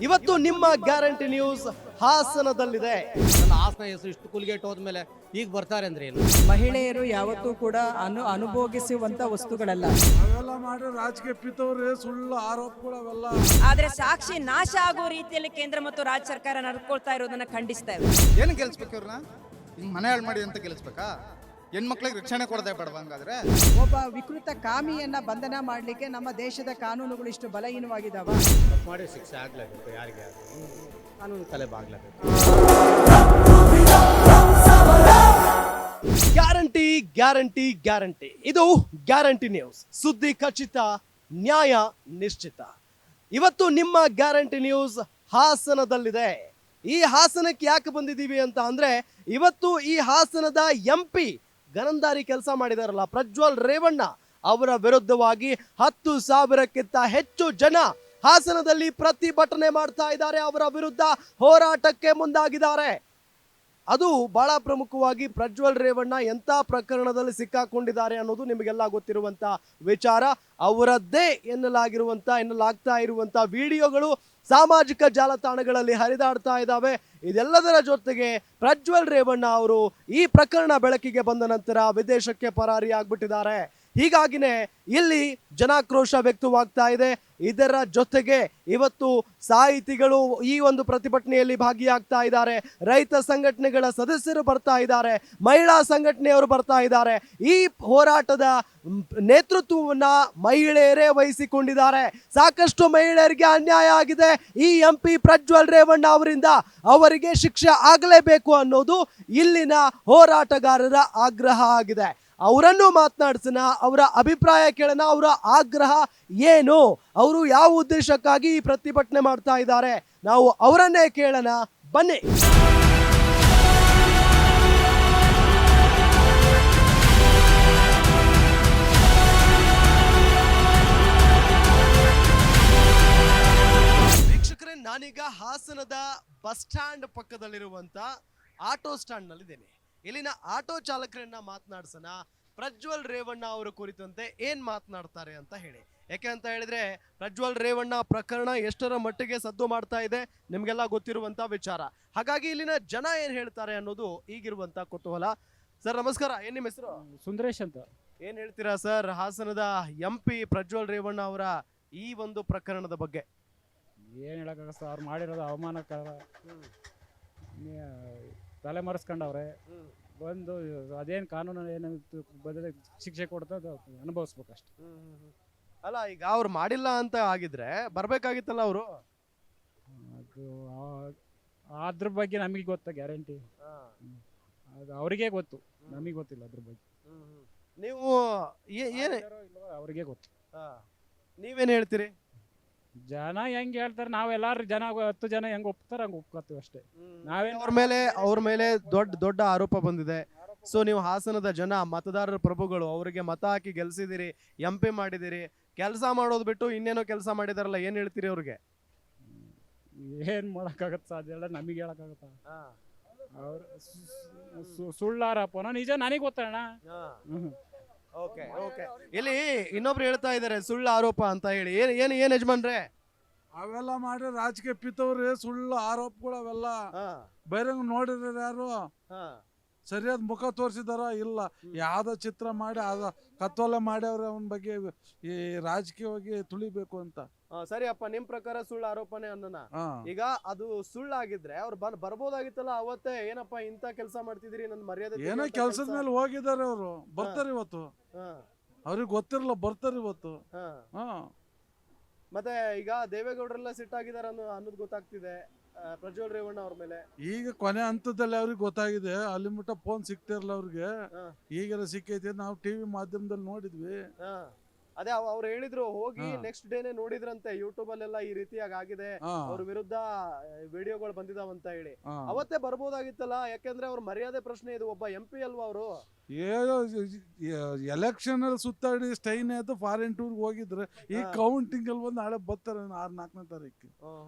ಇವತ್ತು ನಿಮ್ಮ guarantee news ಹಾಸನದಲ್ಲಿದೆ. ನನ್ನ ಹಾಸನ ಹೆಸರು ಇಷ್ಟು ಕುಲ್ಗೇಟ್ ಹೋದ್ಮೇಲೆ ಈಗ ಬರ್ತಾರೆ ಅಂದ್ರೆ ಏನು? ಮಹಿಳೆಯರು ಯಾವತ್ತೂ ಕೂಡ ಅನುಭೋಗಿಸುವಂತ ವಸ್ತುಗಳಲ್ಲ. ಅವೆಲ್ಲ ಮಾಡಿ ರಾಜಕೀಯ ಪಿತವ್ರೆ ಸುಳ್ಳು ಆರೋಪಗಳು ಅವೆಲ್ಲ. ಆದ್ರೆ ಸಾಕ್ಷಿ ನಾಶ ಆಗೋ ರೀತಿಯಲ್ಲಿ ಕೇಂದ್ರ ಮತ್ತು ರಾಜ್ಯ ಸರ್ಕಾರ ನಡ್ಕೊಳ್ತಾ ಇರೋದನ್ನ ಖಂಡಿಸ್ತೇವೆ. ಏನು ಗೆಲ್ಸ್ಬೇಕು ಇವ್ರನ್ನ? ಹಿಂಗ್ ಮನೆ ಹಾಳು ಮಾಡಿ ಅಂತ ಗೆಲ್ಸ್ಬೇಕಾ? ಹೆಣ್ಮಕ್ಳಿಗೆ ರಕ್ಷಣೆ ಕೊಡದೆ ಬೇಡವಾ ಹಂಗಾದ್ರೆ? ಒಬ್ಬ ವಿಕೃತ ಕಾಮಿಯನ್ನ ಬಂಧನ ಮಾಡಲಿಕ್ಕೆ ನಮ್ಮ ದೇಶದ ಕಾನೂನುಗಳು ಇಷ್ಟು ಬಲಹೀನವಾಗಿದ್ದಾವ. ತಪ್ಪು ಮಾಡಿ ಶಿಕ್ಷೆ ಆಗ್ಲೇಬೇಕು, ಯಾರಿಗೆ ಕಾನೂನು ತಲೆ ಬಾಗ್ಲೇಬೇಕು. ಗ್ಯಾರಂಟಿ ಗ್ಯಾರಂಟಿ ಗ್ಯಾರಂಟಿ, ಇದು ಗ್ಯಾರಂಟಿ ನ್ಯೂಸ್. ಸುದ್ದಿ ಖಚಿತ, ನ್ಯಾಯ ನಿಶ್ಚಿತ. ಇವತ್ತು ನಿಮ್ಮ ಗ್ಯಾರಂಟಿ ನ್ಯೂಸ್ ಹಾಸನದಲ್ಲಿದೆ. ಈ ಹಾಸನಕ್ಕೆ ಯಾಕೆ ಬಂದಿದ್ದೀವಿ ಅಂತ ಅಂದ್ರೆ, ಇವತ್ತು ಈ ಹಾಸನದ MP ಗನಂದಾರಿ ಕೆಲಸ ಮಾಡಿದಾರಲ್ಲ ಪ್ರಜ್ವಲ್ ರೇವಣ್ಣ ಅವರ ವಿರುದ್ಧವಾಗಿ 10,000ಕ್ಕಿಂತ ಹೆಚ್ಚು ಜನ ಹಾಸನದಲ್ಲಿ ಪ್ರತಿಭಟನೆ ಮಾಡ್ತಾ ಇದ್ದಾರೆ. ಅವರ ವಿರುದ್ಧ ಹೋರಾಟಕ್ಕೆ ಮುಂದಾಗಿದ್ದಾರೆ. ಅದು ಬಹಳ ಪ್ರಮುಖವಾಗಿ ಪ್ರಜ್ವಲ್ ರೇವಣ್ಣ ಎಂಥ ಪ್ರಕರಣದಲ್ಲಿ ಸಿಕ್ಕಾಕೊಂಡಿದ್ದಾರೆ ಅನ್ನೋದು ನಿಮಗೆಲ್ಲ ಗೊತ್ತಿರುವಂತ ವಿಚಾರ. ಅವರದ್ದೇ ಎನ್ನಲಾಗ್ತಾ ಇರುವಂತ ವಿಡಿಯೋಗಳು ಸಾಮಾಜಿಕ ಜಾಲತಾಣಗಳಲ್ಲಿ ಹರಿದಾಡ್ತಾ ಇದ್ದಾವೆ. ಇದೆಲ್ಲದರ ಜೊತೆಗೆ ಪ್ರಜ್ವಲ್ ರೇವಣ್ಣ ಅವರು ಈ ಪ್ರಕರಣ ಬೆಳಕಿಗೆ ಬಂದ ನಂತರ ವಿದೇಶಕ್ಕೆ ಪರಾರಿ ಆಗ್ಬಿಟ್ಟಿದ್ದಾರೆ. ಹೀಗಾಗಿನೇ ಇಲ್ಲಿ ಜನಾಕ್ರೋಶ ವ್ಯಕ್ತವಾಗ್ತಾ ಇದೆ. ಇದರ ಜೊತೆಗೆ ಇವತ್ತು ಸಾಹಿತಿಗಳು ಈ ಒಂದು ಪ್ರತಿಭಟನೆಯಲ್ಲಿ ಭಾಗಿಯಾಗ್ತಾ ಇದ್ದಾರೆ. ರೈತ ಸಂಘಟನೆಗಳ ಸದಸ್ಯರು ಬರ್ತಾ ಇದ್ದಾರೆ, ಮಹಿಳಾ ಸಂಘಟನೆಯವರು ಬರ್ತಾ ಇದ್ದಾರೆ. ಈ ಹೋರಾಟದ ನೇತೃತ್ವವನ್ನ ಮಹಿಳೆಯರೇ ವಹಿಸಿಕೊಂಡಿದ್ದಾರೆ. ಸಾಕಷ್ಟು ಮಹಿಳೆಯರಿಗೆ ಅನ್ಯಾಯ ಆಗಿದೆ. ಈ MP ಪ್ರಜ್ವಲ್ ರೇವಣ್ಣ ಅವರಿಂದ ಅವರಿಗೆ ಶಿಕ್ಷೆ ಆಗಲೇಬೇಕು ಅನ್ನೋದು ಇಲ್ಲಿನ ಹೋರಾಟಗಾರರ ಆಗ್ರಹ ಆಗಿದೆ. ಅವರನ್ನು ಮಾತನಾಡಿಸೋಣ, ಅವರ ಅಭಿಪ್ರಾಯ ಕೇಳೋಣ. ಅವರ ಆಗ್ರಹ ಏನು, ಅವರು ಯಾವ ಉದ್ದೇಶಕ್ಕಾಗಿ ಈ ಪ್ರತಿಭಟನೆ ಮಾಡ್ತಾ ಇದ್ದಾರೆ, ನಾವು ಅವರನ್ನೇ ಕೇಳೋಣ. ಬನ್ನಿ. ವೀಕ್ಷಕರೇ, ನಾನೀಗ ಹಾಸನದ ಬಸ್ ಸ್ಟ್ಯಾಂಡ್ ಪಕ್ಕದಲ್ಲಿರುವಂತ ಆಟೋ ಸ್ಟ್ಯಾಂಡ್ ನಲ್ಲಿದ್ದೇನೆ. ಇಲ್ಲಿನ ಆಟೋ ಚಾಲಕರನ್ನ ಮಾತನಾಡ್ಸೋಣ. ಪ್ರಜ್ವಲ್ ರೇವಣ್ಣ ಅವರ ಕುರಿತಂತೆ ಏನ್ ಮಾತನಾಡ್ತಾರೆ ಅಂತ ಹೇಳಿ. ಯಾಕೆ ಅಂತ ಹೇಳಿದ್ರೆ, ಪ್ರಜ್ವಲ್ ರೇವಣ್ಣ ಪ್ರಕರಣ ಎಷ್ಟರ ಮಟ್ಟಿಗೆ ಸದ್ದು ಮಾಡ್ತಾ ಇದೆ ನಿಮ್ಗೆಲ್ಲ ಗೊತ್ತಿರುವಂತ ವಿಚಾರ. ಹಾಗಾಗಿ ಇಲ್ಲಿನ ಜನ ಏನ್ ಹೇಳ್ತಾರೆ ಅನ್ನೋದು ಈಗಿರುವಂತ ಕುತೂಹಲ. ಸರ್ ನಮಸ್ಕಾರ, ಏನ್ ನಿಮ್ಮ ಹೆಸರು? ಸುಂದರೇಶ್ ಅಂತ. ಏನ್ ಹೇಳ್ತೀರಾ ಸರ್ ಹಾಸನದ MP ಪ್ರಜ್ವಲ್ ರೇವಣ್ಣ ಅವರ ಈ ಒಂದು ಪ್ರಕರಣದ ಬಗ್ಗೆ? ಏನು ಹೇಳಕ್ಕಾಗ ಸರ್, ಅವ್ರು ಮಾಡಿರೋದು ಅವಮಾನಕರ. ತಲೆ ಮರೆಸ್ಕೊಂಡವ್ರೆ. ಬಂದು ಅದೇನು ಕಾನೂನು ಏನು ಬದಲು ಶಿಕ್ಷೆ ಕೊಡ್ತದೆ ಅನುಭವಿಸ್ಬೇಕಷ್ಟೆ. ಅಲ್ಲ, ಈಗ ಅವ್ರು ಮಾಡಿಲ್ಲ ಅಂತ ಆಗಿದ್ರೆ ಬರ್ಬೇಕಾಗಿತ್ತಲ್ಲ ಅವರು. ಅದು ಅದ್ರ ಬಗ್ಗೆ ನಮಗೆ ಗೊತ್ತಾ ಗ್ಯಾರಂಟಿ? ಅದು ಅವರಿಗೆ ಗೊತ್ತು, ನಮಗೆ ಗೊತ್ತಿಲ್ಲ ಅದ್ರ ಬಗ್ಗೆ. ನೀವು ಅವ್ರಿಗೆ ಗೊತ್ತು. ನೀವೇನ್ ಹೇಳ್ತೀರಿ? ಜನ ಹೆಂಗ್ ಹೇಳ್ತಾರೆ, ನಾವೆಲ್ಲಾರು ಜನ 10 ಜನ ಹೆಂಗ್ ಒಪ್ತಾರೆ ಹಂಗೆ ಒಪ್ಕೋತೀವಿ ಅಷ್ಟೇ. ನಾವೇ ಅವ್ರ ಮೇಲೆ ದೊಡ್ಡ ಆರೋಪ ಬಂದಿದೆ. ಸೊ ನೀವು ಹಾಸನದ ಜನ, ಮತದಾರರ ಪ್ರಭುಗಳು, ಅವರಿಗೆ ಮತ ಹಾಕಿ ಗೆಲ್ಸಿದಿರಿ, MP ಮಾಡಿದಿರಿ. ಕೆಲಸ ಮಾಡೋದು ಬಿಟ್ಟು ಇನ್ನೇನೋ ಕೆಲಸ ಮಾಡಿದಾರಲ್ಲ, ಏನ್ ಹೇಳ್ತೀರಿ ಅವ್ರಿಗೆ? ಏನ್ ಮಾಡಕ್ಕಾಗತ್ತ ಸಾಧ್ಯ ಇಲ್ಲ, ನಮಗೆ ಹೇಳಕ್ಕಾಗತ್ತ? ಅವ್ರು ಸುಳ್ಳಾರಪ್ಪನ ನಿಜ ನನಗೆ ಗೊತ್ತಣ್ಣ. ಇಲ್ಲಿ ಇನ್ನೊಬ್ರು ಹೇಳ್ತಾ ಇದಾರೆ ಸುಳ್ಳು ಆರೋಪ ಅಂತ ಹೇಳಿ. ಏನ್ ಯಜಮಾನ್ರೆ? ಅವೆಲ್ಲ ಮಾಡಿ ರಾಜಕೀಯ ಪಿತವ್ರೆ ಸುಳ್ಳು ಆರೋಪಗಳು ಅವೆಲ್ಲ. ಬಹಿರಂಗ ನೋಡಿದ್ರೆ ಯಾರು ಸರಿಯಾದ ಮುಖ ತೋರಿಸಿದಾರ ಇಲ್ಲ? ಯಾವ್ದೋ ಚಿತ್ರ ಮಾಡಿ ಅದ ಕತ್ತೋಲೆ ಮಾಡ್ಯವ್ರೆ ಅವನ ಬಗ್ಗೆ ಈ ರಾಜಕೀಯವಾಗಿ ತುಳಿಬೇಕು ಅಂತ. ಸರಿ ಅಪ್ಪ, ನಿಮ್ ಪ್ರಕಾರ ಸುಳ್ಳು ಆರೋಪನೆ ಅನ್ನೋಣ. ಈಗ ಅದು ಸುಳ್ಳಾಗಿದ್ರೆ ಅವ್ರು ಬರ್ಬೋದಾಗಿತ್ತಲ್ಲ ಅವತ್ತೇ. ಏನಪ್ಪಾ ಇಂತ ಕೆಲಸ ಮಾಡ್ತಿದ್ರಿ, ನನ್ನ ಮರ್ಯಾದೆ ಏನೋ ಕೆಲ್ಸದ ಮೇಲೆ ಹೋಗಿದ್ದಾರೆ ಅವರು. ಬರ್ತಾರೆ ಇವತ್ತು, ಅವ್ರಿಗೆ ಗೊತ್ತಿರಲ್ಲ, ಬರ್ತಾರೆ ಇವತ್ತು. ಮತ್ತೆ ಈಗ ದೇವೇಗೌಡರೆಲ್ಲ ಸಿಟ್ಟಾಗಿದಾರ ಅನ್ನೋದು ಗೊತ್ತಾಗ್ತಿದೆ ಪ್ರಜ್ವಲ್ ರೇವಣ್ಣ ಅವ್ರ ಮೇಲೆ. ಈಗ ಕೊನೆ ಹಂತದಲ್ಲಿ ಅವ್ರಿಗೆ ಗೊತ್ತಾಗಿದೆ. ಅಲ್ಲಿ ಮುಟ್ಟ ಫೋನ್ ಸಿಗ್ತಿರಲ್ಲ ಅವ್ರಿಗೆ. ಈಗೆಲ್ಲ ಸಿಕ್ಕೈತಿ, ನಾವು TV ಮಾಧ್ಯಮದಲ್ಲಿ ನೋಡಿದ್ವಿ. ಅದೇ ಅವ್ರು ಹೇಳಿದ್ರು, ಹೋಗಿ ನೆಕ್ಸ್ಟ್ ಡೇನೆ ನೋಡಿದ್ರಂತೆ ಯೂಟ್ಯೂಬ್ ಅಲ್ಲೆಲ್ಲ ಈ ರೀತಿಯಾಗಿ ಆಗಿದೆ, ಅವ್ರ ವಿರುದ್ಧ ವಿಡಿಯೋಗಳು ಬಂದಿದಾವಂತ ಹೇಳಿ. ಅವತ್ತೇ ಬರ್ಬೋದಾಗಿತ್ತಲ್ಲ, ಯಾಕೆಂದ್ರೆ ಅವ್ರ ಮರ್ಯಾದೆ ಪ್ರಶ್ನೆ ಇದು. ಒಬ್ಬ MP ಅಲ್ವಾ ಅವರು? ಎಲೆಕ್ಷನ್ ಅಲ್ಲಿ ಸುತ್ತಾಡಿ ಸ್ಟೈನ್ ಆಯ್ತು, ಫಾರಿನ್ ಟೂರ್ ಹೋಗಿದ್ರೆ ಈ ಕೌಂಟಿಂಗ್ ಅಲ್ಲಿ ಬಂದು ನಾಳೆ ಬರ್ತಾರೆ 6-4ನೇ ತಾರೀಕು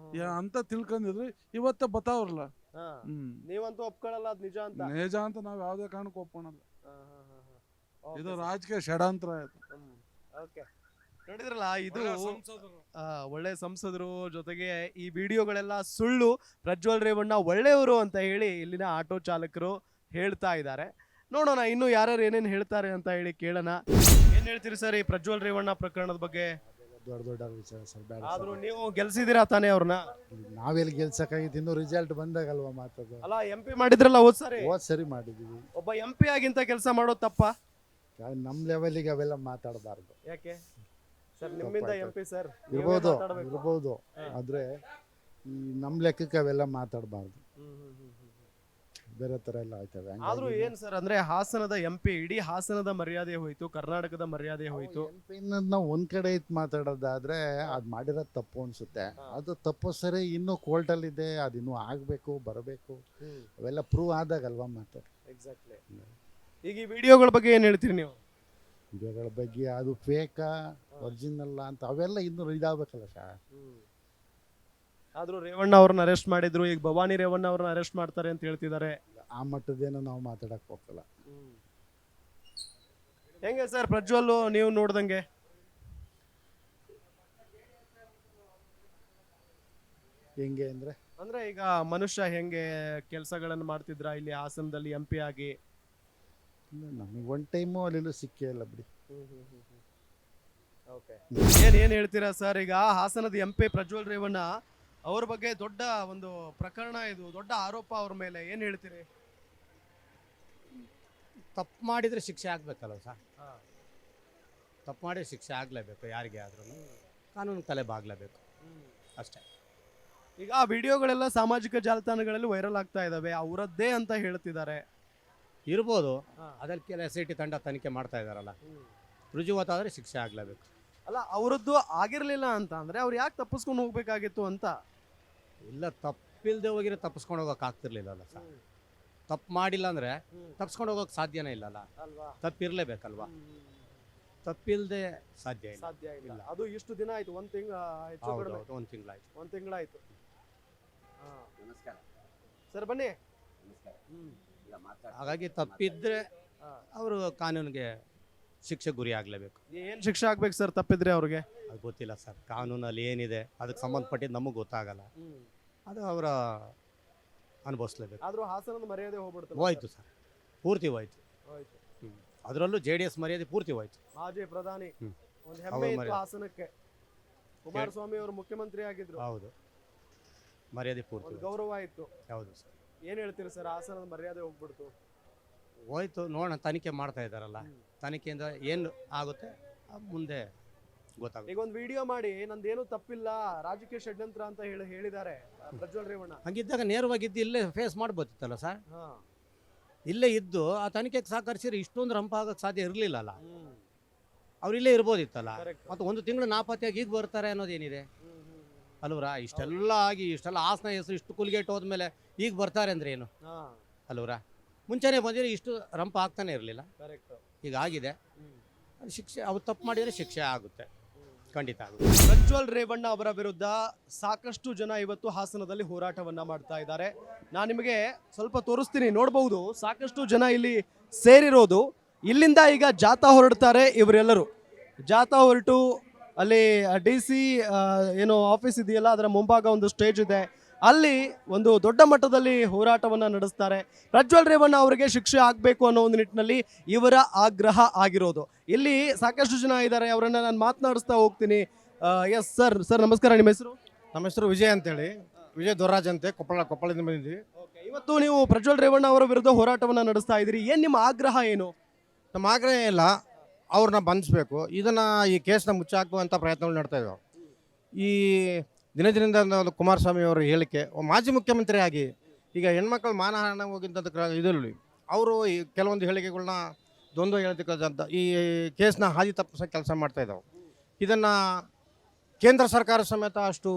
ಅಂತ ತಿಳ್ಕೊಂಡಿದ್ರಿ. ಇವತ್ತೇ ಬತ್ತಾವ್ರಲ್ಲ. ನೀವಂತೂ ಒಪ್ಕೊಳ್ಳಲ್ಲ ಅದ್ ನಿಜ ಅಂತ? ನಿಜ ಅಂತ ನಾವ್ ಯಾವ್ದೇ ಕಾರಣಕ್ಕೂ ಒಪ್ಕೊಳಲ್ಲ. ಇದು ರಾಜಕೀಯ ಷಡ್ಯಂತ್ರ ಆಯ್ತು. ನೋಡಿದ್ರಲ್ಲ, ಇದು ಒಳ್ಳೆ ಸಂಸದರು, ಜೊತೆಗೆ ಈ ವಿಡಿಯೋಗಳೆಲ್ಲ ಸುಳ್ಳು, ಪ್ರಜ್ವಲ್ ರೇವಣ್ಣ ಒಳ್ಳೆಯವರು ಅಂತ ಹೇಳಿ ಇಲ್ಲಿನ ಆಟೋ ಚಾಲಕರು ಹೇಳ್ತಾ ಇದ್ದಾರೆ. ನೋಡೋಣ ಇನ್ನು ಯಾರ್ಯಾರು ಏನೇನು ಹೇಳ್ತಾರೆ ಅಂತ ಹೇಳಿ ಕೇಳೋಣ. ಏನ್ ಹೇಳ್ತೀರಿ ಸರ್ ಈ ಪ್ರಜ್ವಲ್ ರೇವಣ್ಣ ಪ್ರಕರಣದ ಬಗ್ಗೆ? ದೊಡ್ಡ ದೊಡ್ಡ ವಿಚಾರ ಸರ್, ಬೇಡ ಆದ್ರೂ ನೀವು ಗೆಲ್ಸಿದಿರಾ ತಾನೇ ಅವ್ರನ್ನ? ನಾವೆಲ್ಲಿ ಗೆಲ್ಸಕ್ಕಾಗಿತ್ತು, ಇನ್ನು ರಿಸಲ್ಟ್ ಬಂದಾಗಲ್ವಾ ಮಾತದು. ಅಲ್ಲ, MP ಮಾಡಿದ್ರಲ್ಲ ಹೋದ್ ಸಾರಿ. ಹೋದ್ ಸರಿ ಮಾಡಿದೀವಿ. ಒಬ್ಬ MP ಆಗಿಂತ ಕೆಲಸ ಮಾಡೋದು ತಪ್ಪ? ನಮ್ ಲೆವೆಲ್ಗೆ ಅವೆಲ್ಲ ಮಾತಾಡಬಾರ್ದು. ಯಾಕೆ ಸರ್, ನಿಮ್ಮಿಂದ MP ಸರ್ ಇರ್ಬೋದು ಇರ್ಬೋದು, ಆದ್ರೆ ಈ ನಮ್ ಲೆಕ್ಕಕ್ಕೆ ಅವೆಲ್ಲ ಮಾತಾಡಬಾರ್ದು. ಬೇರೆ ತರ ಎಲ್ಲ ಆಯ್ತವೆ. ಆದ್ರೂ ಏನ್ ಸರ್ ಅಂದ್ರೆ ಹಾಸನದ MP, ಇಡೀ ಹಾಸನದ ಮರ್ಯಾದೆ ಹೋಯ್ತು, ಕರ್ನಾಟಕದ ಮರ್ಯಾದೆ ಹೋಯ್ತು. ನಾವು ಒಂದ್ ಕಡೆ ಇತ್ತು ಮಾತಾಡೋದಾದ್ರೆ ಅದ್ ಮಾಡಿರೋದು ತಪ್ಪು ಅನ್ಸುತ್ತೆ. ಅದು ತಪ್ಪು ಸರಿ, ಇನ್ನು ಕೋರ್ಟ್ ಅಲ್ಲಿ ಇದೆ, ಅದಿನ್ನೂ ಆಗ್ಬೇಕು, ಬರಬೇಕು, ಅವೆಲ್ಲ ಪ್ರೂವ್ ಆದಾಗಲ್ವಾ ಮಾತು. ಎಕ್ಸಾಕ್ಟ್ಲಿ. ಈಗ ಈ ವಿಡಿಯೋಗಳ ಬಗ್ಗೆ ಏನ್ ಹೇಳ್ತೀರಿ ನೀವು? ವಿಡಿಯೋಗಳ ಬಗ್ಗೆ ಅದು ಫೇಕಾ ಒರಿಜಿನಲ್ ಅಂತ ಅವೆಲ್ಲ ಇನ್ನೂ ಇದಾಗಬೇಕಲ್ಲ ಸರ್. ಆದ್ರೂ ರೇವಣ್ಣ ಅವ್ರನ್ನ ಅರೆಸ್ಟ್ ಮಾಡಿದ್ರು, ಈಗ ಭವಾನಿ ರೇವಣ್ಣ ಅವ್ರನ್ನ ಅರೆಸ್ಟ್ ಮಾಡ್ತಾರೆ ಅಂತ ಹೇಳ್ತಿದ್ದಾರೆ. ಆ ಮಟ್ಟದೇನೋ ನಾವು ಮಾತಾಡಕ್ ಹೋಗಲ್ಲ. ಹೆಂಗೆ ಸರ್ ಪ್ರಜ್ವಲ್ ನೀವು ನೋಡ್ದಂಗೆ? ಹೆಂಗೆ ಅಂದ್ರೆ ಅಂದ್ರೆ ಈಗ ಮನುಷ್ಯ ಹೆಂಗೆ ಕೆಲಸಗಳನ್ನು ಮಾಡ್ತಿದ್ರ ಇಲ್ಲಿ ಹಾಸನದಲ್ಲಿ MP ಆಗಿ? ನಮಗೆ ಒನ್ ಟೈಮು ಅಲ್ಲೆಲ್ಲೂ ಸಿಕ್ಕೇ ಇಲ್ಲ ಬಿಡಿ. ಏನ್ ಹೇಳ್ತೀರಾ ಸರ್? ಈಗ ಹಾಸನದ MP ಪ್ರಜ್ವಲ್ ರೇವಣ್ಣ ಅವ್ರ ಬಗ್ಗೆ ದೊಡ್ಡ ಒಂದು ಪ್ರಕರಣ, ಇದು ದೊಡ್ಡ ಆರೋಪ ಅವ್ರ ಮೇಲೆ, ಏನ್ ಹೇಳ್ತೀರಿ? ತಪ್ಪು ಮಾಡಿದರೆ ಶಿಕ್ಷೆ ಆಗಬೇಕಲ್ಲ ಸರ್. ತಪ್ಪು ಮಾಡಿ ಶಿಕ್ಷೆ ಆಗಲೇಬೇಕು, ಯಾರಿಗೆ ಆದ್ರೂ ಕಾನೂನು ತಲೆ ಬಾಗಲೇಬೇಕು ಅಷ್ಟೇ. ಈಗ ಆ ವಿಡಿಯೋಗಳೆಲ್ಲ ಸಾಮಾಜಿಕ ಜಾಲತಾಣಗಳಲ್ಲಿ ವೈರಲ್ ಆಗ್ತಾ ಇದಾವೆ, ಅವರದ್ದೇ ಅಂತ ಹೇಳ್ತಿದ್ದಾರೆ. ಇರ್ಬೋದು, ಅದ್ರಲ್ಲಿ ಕೆಲ SIT ತಂಡ ತನಿಖೆ ಮಾಡ್ತಾ ಇದಾರಲ್ಲ, ರುಜುವಾತಾದರೆ ಶಿಕ್ಷೆ ಆಗಲೇಬೇಕು. ಅಲ್ಲ, ಅವರದ್ದು ಆಗಿರ್ಲಿಲ್ಲ ಅಂತ ಅಂದ್ರೆ ಅವ್ರು ಯಾಕೆ ತಪ್ಪಿಸ್ಕೊಂಡು ಹೋಗ್ಬೇಕಾಗಿತ್ತು ಅಂತ? ಇಲ್ಲ, ತಪ್ಪಿಲ್ದೆ ಹೋಗಿರೋ ತಪ್ಪಿಸ್ಕೊಂಡು ಹೋಗೋಕೆ ಆಗ್ತಿರ್ಲಿಲ್ಲಲ್ಲ ಸರ್. ತಪ್ಪು ಮಾಡಿಲ್ಲ ಅಂದ್ರೆ ತಪ್ಪಿಸ್ಕೊಂಡು ಹೋಗೋಕೆ ಸಾಧ್ಯನೇ ಇಲ್ಲಲ್ಲ, ತಪ್ಪಿರ್ಲೇಬೇಕಲ್ವಾ? ತಪ್ಪಿಲ್ದೆ ಸಾಧ್ಯ ಇಲ್ಲ. ಸಾಧ್ಯ ಇಲ್ಲ. ಅದು ಇಷ್ಟು ದಿನ ಆಯ್ತು, ಒಂದು ತಿಂಗಳು ಹೆಚ್ಚು ಕಡಿಮೆ. ಒಂದು ತಿಂಗಳಾಯ್ತು. ಒಂದು ತಿಂಗಳಾಯ್ತು. ಸರ್ ಬನ್ನಿ. ಹಾಗಾಗಿ ತಪ್ಪಿದ್ರೆ ಅವರು ಕಾನೂನಿಗೆ ಶಿಕ್ಷೆ ಗುರಿ ಆಗಲೇಬೇಕು. ಏನ್ ಶಿಕ್ಷೆ ಆಗ್ಬೇಕು ಸರ್ ತಪ್ಪಿದ್ರೆ ಅವ್ರಿಗೆ? ಅದು ಗೊತ್ತಿಲ್ಲ ಸರ್, ಕಾನೂನಲ್ಲಿ ಏನಿದೆ ಅದಕ್ಕೆ ಸಂಬಂಧಪಟ್ಟಿದ್ದು ನಮಗೆ ಗೊತ್ತಾಗಲ್ಲ, ಅದು ಅವರ ಅನುಭವಿಸ್ಲೇಬೇಕು. ಆದ್ರೂ ಹಾಸನದ ಮರ್ಯಾದೆ ಹೋಗ್ಬಿಡ್ತು. ಹೋಯ್ತು ಸರ್, ಪೂರ್ತಿ ಹೋಯ್ತು. ಅದರಲ್ಲೂ JDS ಮರ್ಯಾದೆ ಪೂರ್ತಿ ಹೋಯ್ತು. ಮಾಜಿ ಪ್ರಧಾನಿ ಒಂದು ಹೆಮ್ಮೆ ಇತ್ತು ಹಾಸನಕ್ಕೆ, ಕುಮಾರಸ್ವಾಮಿ ಅವರು ಮುಖ್ಯಮಂತ್ರಿ ಆಗಿದ್ರು. ಹೌದು, ಮರ್ಯಾದೆ ಪೂರ್ತಿ ಗೌರವ ಇತ್ತು. ಹೌದು ಸರ್. ಏನ್ ಹೇಳ್ತೀರಿ ಸರ್, ಹಾಸನದ ಮರ್ಯಾದೆ ಹೋಗ್ಬಿಡ್ತು? ಹೋಯ್ತು, ನೋಡೋಣ, ತನಿಖೆ ಮಾಡ್ತಾ ಇದ್ದಾರಲ್ಲ, ತನಿಖೆಯಿಂದ ಏನು ಆಗುತ್ತೆ ಮುಂದೆ ಗೊತ್ತಾಗುತ್ತೆ. ಈಗ ಒಂದು ವಿಡಿಯೋ ಮಾಡಿ ನಂದೇನು ತಪ್ಪಿಲ್ಲ, ರಾಜಕೀಯ ಷಡ್ಯಂತ್ರ ಅಂತ ಹೇಳಿದ್ದಾರೆ ಪ್ರಜ್ವಲ್ ರೇವಣ್ಣ. ಹಂಗಿದ್ದಾಗ ನೇರವಾಗಿದ್ದು ಇಲ್ಲೇ ಫೇಸ್ ಮಾಡ್ಬೋದಿತ್ತಲ್ಲ ಸರ್. ಇಲ್ಲೇ ಇದ್ದು ಆ ತನಿಖೆಗೆ ಸಹಕರಿಸಿದ್ರೆ ಇಷ್ಟೊಂದು ರಂಪ ಆಗಕ್ಕೆ ಸಾಧ್ಯ ಇರಲಿಲ್ಲಲ್ಲ. ಅವ್ರು ಇಲ್ಲೇ ಇರ್ಬೋದಿತ್ತಲ್ಲ. ಮತ್ತು ಒಂದು ತಿಂಗಳು ನಾಪತ್ತೆಯಾಗಿ ಈಗ ಬರ್ತಾರೆ ಅನ್ನೋದೇನಿದೆ ಅಲ್ವರಾ? ಇಷ್ಟೆಲ್ಲ ಆಗಿ ಇಷ್ಟೆಲ್ಲ ಹಾಸನ ಹೆಸರು ಇಷ್ಟು ಕುಲ್ಗೇಟ್ ಹೋದ್ಮೇಲೆ ಈಗ ಬರ್ತಾರೆ ಅಂದ್ರೆ ಏನು ಅಲ್ವರಾ? ಮುಂಚೆನೇ ಬಂದಿದ್ರೆ ಇಷ್ಟು ರಂಪ ಆಗ್ತಾನೆ ಇರಲಿಲ್ಲ. ಈಗ ಆಗಿದೆ, ಶಿಕ್ಷೆ ಅವ್ರು ತಪ್ಪು ಮಾಡಿದರೆ ಶಿಕ್ಷೆ ಆಗುತ್ತೆ, ಖಂಡಿತ ಆಗುತ್ತೆ. ಪ್ರಜ್ವಲ್ ರೇವಣ್ಣ ಅವರ ವಿರುದ್ಧ ಸಾಕಷ್ಟು ಜನ ಇವತ್ತು ಹಾಸನದಲ್ಲಿ ಹೋರಾಟವನ್ನ ಮಾಡ್ತಾ ಇದ್ದಾರೆ. ನಾನು ನಿಮಗೆ ಸ್ವಲ್ಪ ತೋರಿಸ್ತೀನಿ, ನೋಡಬಹುದು ಸಾಕಷ್ಟು ಜನ ಇಲ್ಲಿ ಸೇರಿರೋದು. ಇಲ್ಲಿಂದ ಈಗ ಜಾಥಾ ಹೊರಡ್ತಾರೆ ಇವರೆಲ್ಲರೂ. ಜಾಥಾ ಹೊರಟು ಅಲ್ಲಿ DC ಏನು ಆಫೀಸ್ ಇದೆಯಲ್ಲ, ಅದರ ಮುಂಭಾಗ ಒಂದು ಸ್ಟೇಜ್ ಇದೆ, ಅಲ್ಲಿ ಒಂದು ದೊಡ್ಡ ಮಟ್ಟದಲ್ಲಿ ಹೋರಾಟವನ್ನ ನಡೆಸ್ತಾರೆ. ಪ್ರಜ್ವಲ್ ರೇವಣ್ಣ ಅವರಿಗೆ ಶಿಕ್ಷೆ ಆಗಬೇಕು ಅನ್ನೋ ಒಂದು ನಿಟ್ಟಿನಲ್ಲಿ ಇವರ ಆಗ್ರಹ ಆಗಿರೋದು. ಇಲ್ಲಿ ಸಾಕಷ್ಟು ಜನ ಇದ್ದಾರೆ, ಅವರನ್ನ ನಾನು ಮಾತನಾಡಿಸ್ತಾ ಹೋಗ್ತೀನಿ. Yes sir. ಸರ್ ನಮಸ್ಕಾರ, ನಿಮ್ಮ ಹೆಸರು? ನಮ್ಮ ಹೆಸರು ವಿಜಯ್ ಅಂತೇಳಿ, ವಿಜಯ್ ದೊರಾಜ್ ಅಂತೆ, ಕೊಪ್ಪಳದಿಂದ ಬಂದಿದ್ವಿ. ಇವತ್ತು ನೀವು ಪ್ರಜ್ವಲ್ ರೇವಣ್ಣ ಅವರ ವಿರುದ್ಧ ಹೋರಾಟವನ್ನ ನಡೆಸ್ತಾ ಇದ್ದೀರಿ, ಏನ್ ನಿಮ್ಮ ಆಗ್ರಹ ಏನು? ನಮ್ಮ ಆಗ್ರಹ ಇಲ್ಲ, ಅವ್ರನ್ನ ಬಂಧಿಸಬೇಕು, ಇದನ್ನ ಈ ಕೇಸ್ನ ಮುಚ್ಚಾಕುವಂಥ ಪ್ರಯತ್ನಗಳು ನಡ್ತಾ ಇದ್ದಾವೆ. ಈ ದಿನದಿಂದ ಒಂದು ಕುಮಾರಸ್ವಾಮಿ ಅವರ ಹೇಳಿಕೆ, ಮಾಜಿ ಮುಖ್ಯಮಂತ್ರಿ ಆಗಿ ಈಗ ಹೆಣ್ಮಕ್ಳು ಮಾನಹಾನಿ ಹೋಗಿದ್ದಂಥ ಇದರಲ್ಲಿ ಅವರು ಈ ಕೆಲವೊಂದು ಹೇಳಿಕೆಗಳನ್ನ ದ್ವಂದ್ವ ಹೇಳ್ತಕ್ಕಂಥ ಈ ಕೇಸ್ನ ಹಾದಿ ತಪ್ಪಿಸೋ ಕೆಲಸ ಮಾಡ್ತಾ ಇದ್ದಾವೆ. ಇದನ್ನು ಕೇಂದ್ರ ಸರ್ಕಾರ ಸಮೇತ ಅಷ್ಟು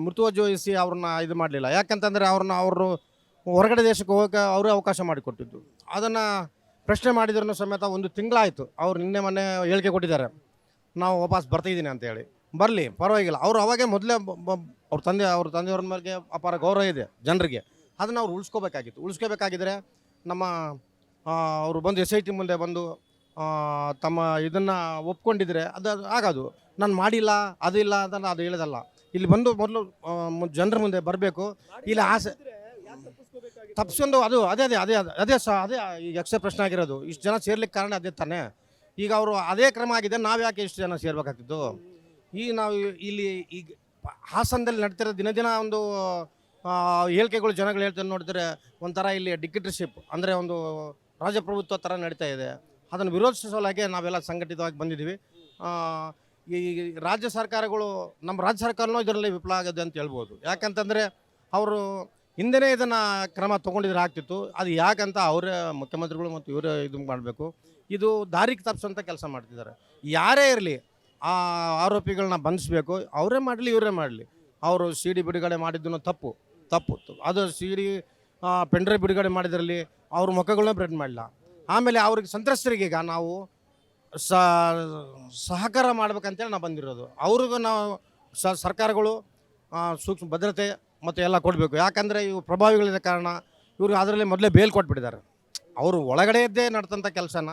ಮುತುವರ್ಜಿವಹಿಸಿ ಅವ್ರನ್ನ ಇದು ಮಾಡಲಿಲ್ಲ. ಯಾಕಂತಂದರೆ ಅವರು ಹೊರಗಡೆ ದೇಶಕ್ಕೆ ಹೋಗೋಕೆ ಅವರೇ ಅವಕಾಶ ಮಾಡಿಕೊಟ್ಟಿದ್ದು. ಅದನ್ನು ಪ್ರಶ್ನೆ ಮಾಡಿದ್ರೂ ಸಮೇತ ಒಂದು ತಿಂಗಳಾಯಿತು. ಅವ್ರು ನಿನ್ನೆ ಮೊನ್ನೆ ಹೇಳಿಕೆ ಕೊಟ್ಟಿದ್ದಾರೆ, ನಾವು ವಾಪಸ್ ಬರ್ತಾಯಿದ್ದೀನಿ ಅಂತೇಳಿ. ಬರಲಿ, ಪರವಾಗಿಲ್ಲ. ಅವರು ಅವಾಗೇ ಮೊದಲೇ ಅವ್ರ ತಂದೆಯವ್ರ ಮೇಲೆ ಅಪಾರ ಗೌರವ ಇದೆ ಜನರಿಗೆ, ಅದನ್ನು ಅವ್ರು ಉಳಿಸ್ಕೋಬೇಕಾಗಿತ್ತು. ಉಳಿಸ್ಕೋಬೇಕಾಗಿದ್ದರೆ ನಮ್ಮ ಅವರು ಬಂದು SIT ಮುಂದೆ ಬಂದು ತಮ್ಮ ಇದನ್ನು ಒಪ್ಕೊಂಡಿದ್ರೆ ಅದು ಆಗೋದು. ನಾನು ಮಾಡಿಲ್ಲ ಅದಿಲ್ಲ ಅದನ್ನು ಅದು ಹೇಳೋದಲ್ಲ. ಇಲ್ಲಿ ಬಂದು ಮೊದಲು ಜನರ ಮುಂದೆ ಬರಬೇಕು. ಇಲ್ಲ ಆಸೆ ತಪ್ಪಿಸ್ಕೊಂಡು ಅದು ಅದೇ ಅದೇ ಅದೇ ಅದೇ ಸಹ ಅದೇ ಈಗ ಯಕ್ಷ ಪ್ರಶ್ನೆ ಆಗಿರೋದು. ಇಷ್ಟು ಜನ ಸೇರ್ಲಿಕ್ಕೆ ಕಾರಣ ಅದೇ ತಾನೇ. ಈಗ ಅವರು ಅದೇ ಕ್ರಮ ಆಗಿದೆ, ನಾವು ಯಾಕೆ ಇಷ್ಟು ಜನ ಸೇರ್ಬೇಕಾಗ್ತಿತ್ತು? ಈಗ ನಾವು ಇಲ್ಲಿ ಈಗ ಹಾಸನದಲ್ಲಿ ನಡ್ತಿರೋ ದಿನ ದಿನ ಒಂದು ಹೇಳಿಕೆಗಳು ಜನಗಳು ಹೇಳ್ತಾರೆ ನೋಡಿದ್ರೆ ಒಂಥರ ಇಲ್ಲಿ ಡಿಕ್ಟೇಟರ್ಶಿಪ್ ಅಂದರೆ ಒಂದು ರಾಜಪ್ರಭುತ್ವ ಥರ ನಡೀತಾ ಇದೆ. ಅದನ್ನು ವಿರೋಧಿಸೋಲಾಗೆ ನಾವೆಲ್ಲ ಸಂಘಟಿತವಾಗಿ ಬಂದಿದ್ದೀವಿ. ಈ ರಾಜ್ಯ ಸರ್ಕಾರಗಳು, ನಮ್ಮ ರಾಜ್ಯ ಸರ್ಕಾರನೂ ಇದರಲ್ಲಿ ವಿಫಲ ಆಗಿದೆ ಅಂತ ಹೇಳ್ಬೋದು. ಯಾಕಂತಂದರೆ ಅವರು ಹಿಂದೆನೇ ಇದನ್ನು ಕ್ರಮ ತೊಗೊಂಡಿದ್ರೆ ಆಗ್ತಿತ್ತು. ಅದು ಯಾಕಂತ ಅವರೇ ಮುಖ್ಯಮಂತ್ರಿಗಳು ಮತ್ತು ಇವರೇ ಇದು ಮಾಡಬೇಕು. ಇದು ದಾರಿಗೆ ತಪ್ಪಿಸೋಂಥ ಕೆಲಸ ಮಾಡ್ತಿದ್ದಾರೆ. ಯಾರೇ ಇರಲಿ ಆ ಆರೋಪಿಗಳನ್ನ ಬಂಧಿಸಬೇಕು. ಅವರೇ ಮಾಡಲಿ ಇವರೇ ಮಾಡಲಿ. ಅವರು ಸಿ ಡಿ ಬಿಡುಗಡೆ ಮಾಡಿದ್ದೂ ತಪ್ಪು. ಅದು ಸಿ ಡಿ ಪೆಂಡ್ರೈವ್ ಬಿಡುಗಡೆ ಮಾಡಿದ್ರಲ್ಲಿ ಅವ್ರ ಮುಖಗಳನ್ನ ಬ್ರೆಡ್ ಮಾಡಲ್ಲ. ಆಮೇಲೆ ಅವ್ರಿಗೆ ಸಂತ್ರಸ್ತರಿಗೆ ಈಗ ನಾವು ಸಹಕಾರ ಮಾಡ್ಬೇಕಂತೇಳಿ ನಾವು ಬಂದಿರೋದು. ಅವ್ರಿಗೂ ನಾವು ಸರ್ಕಾರಗಳು ಸೂಕ್ಷ್ಮ ಭದ್ರತೆ ಮತ್ತು ಎಲ್ಲ ಕೊಡಬೇಕು. ಯಾಕಂದರೆ ಇವು ಪ್ರಭಾವಿಗಳಿದ ಕಾರಣ ಇವರು ಅದರಲ್ಲಿ ಮೊದಲೇ ಬೇಲ್ ಕೊಟ್ಬಿಟ್ಟಿದ್ದಾರೆ. ಅವರು ಒಳಗಡೆ ಇದ್ದೇ ನಡ್ತಂಥ ಕೆಲಸನ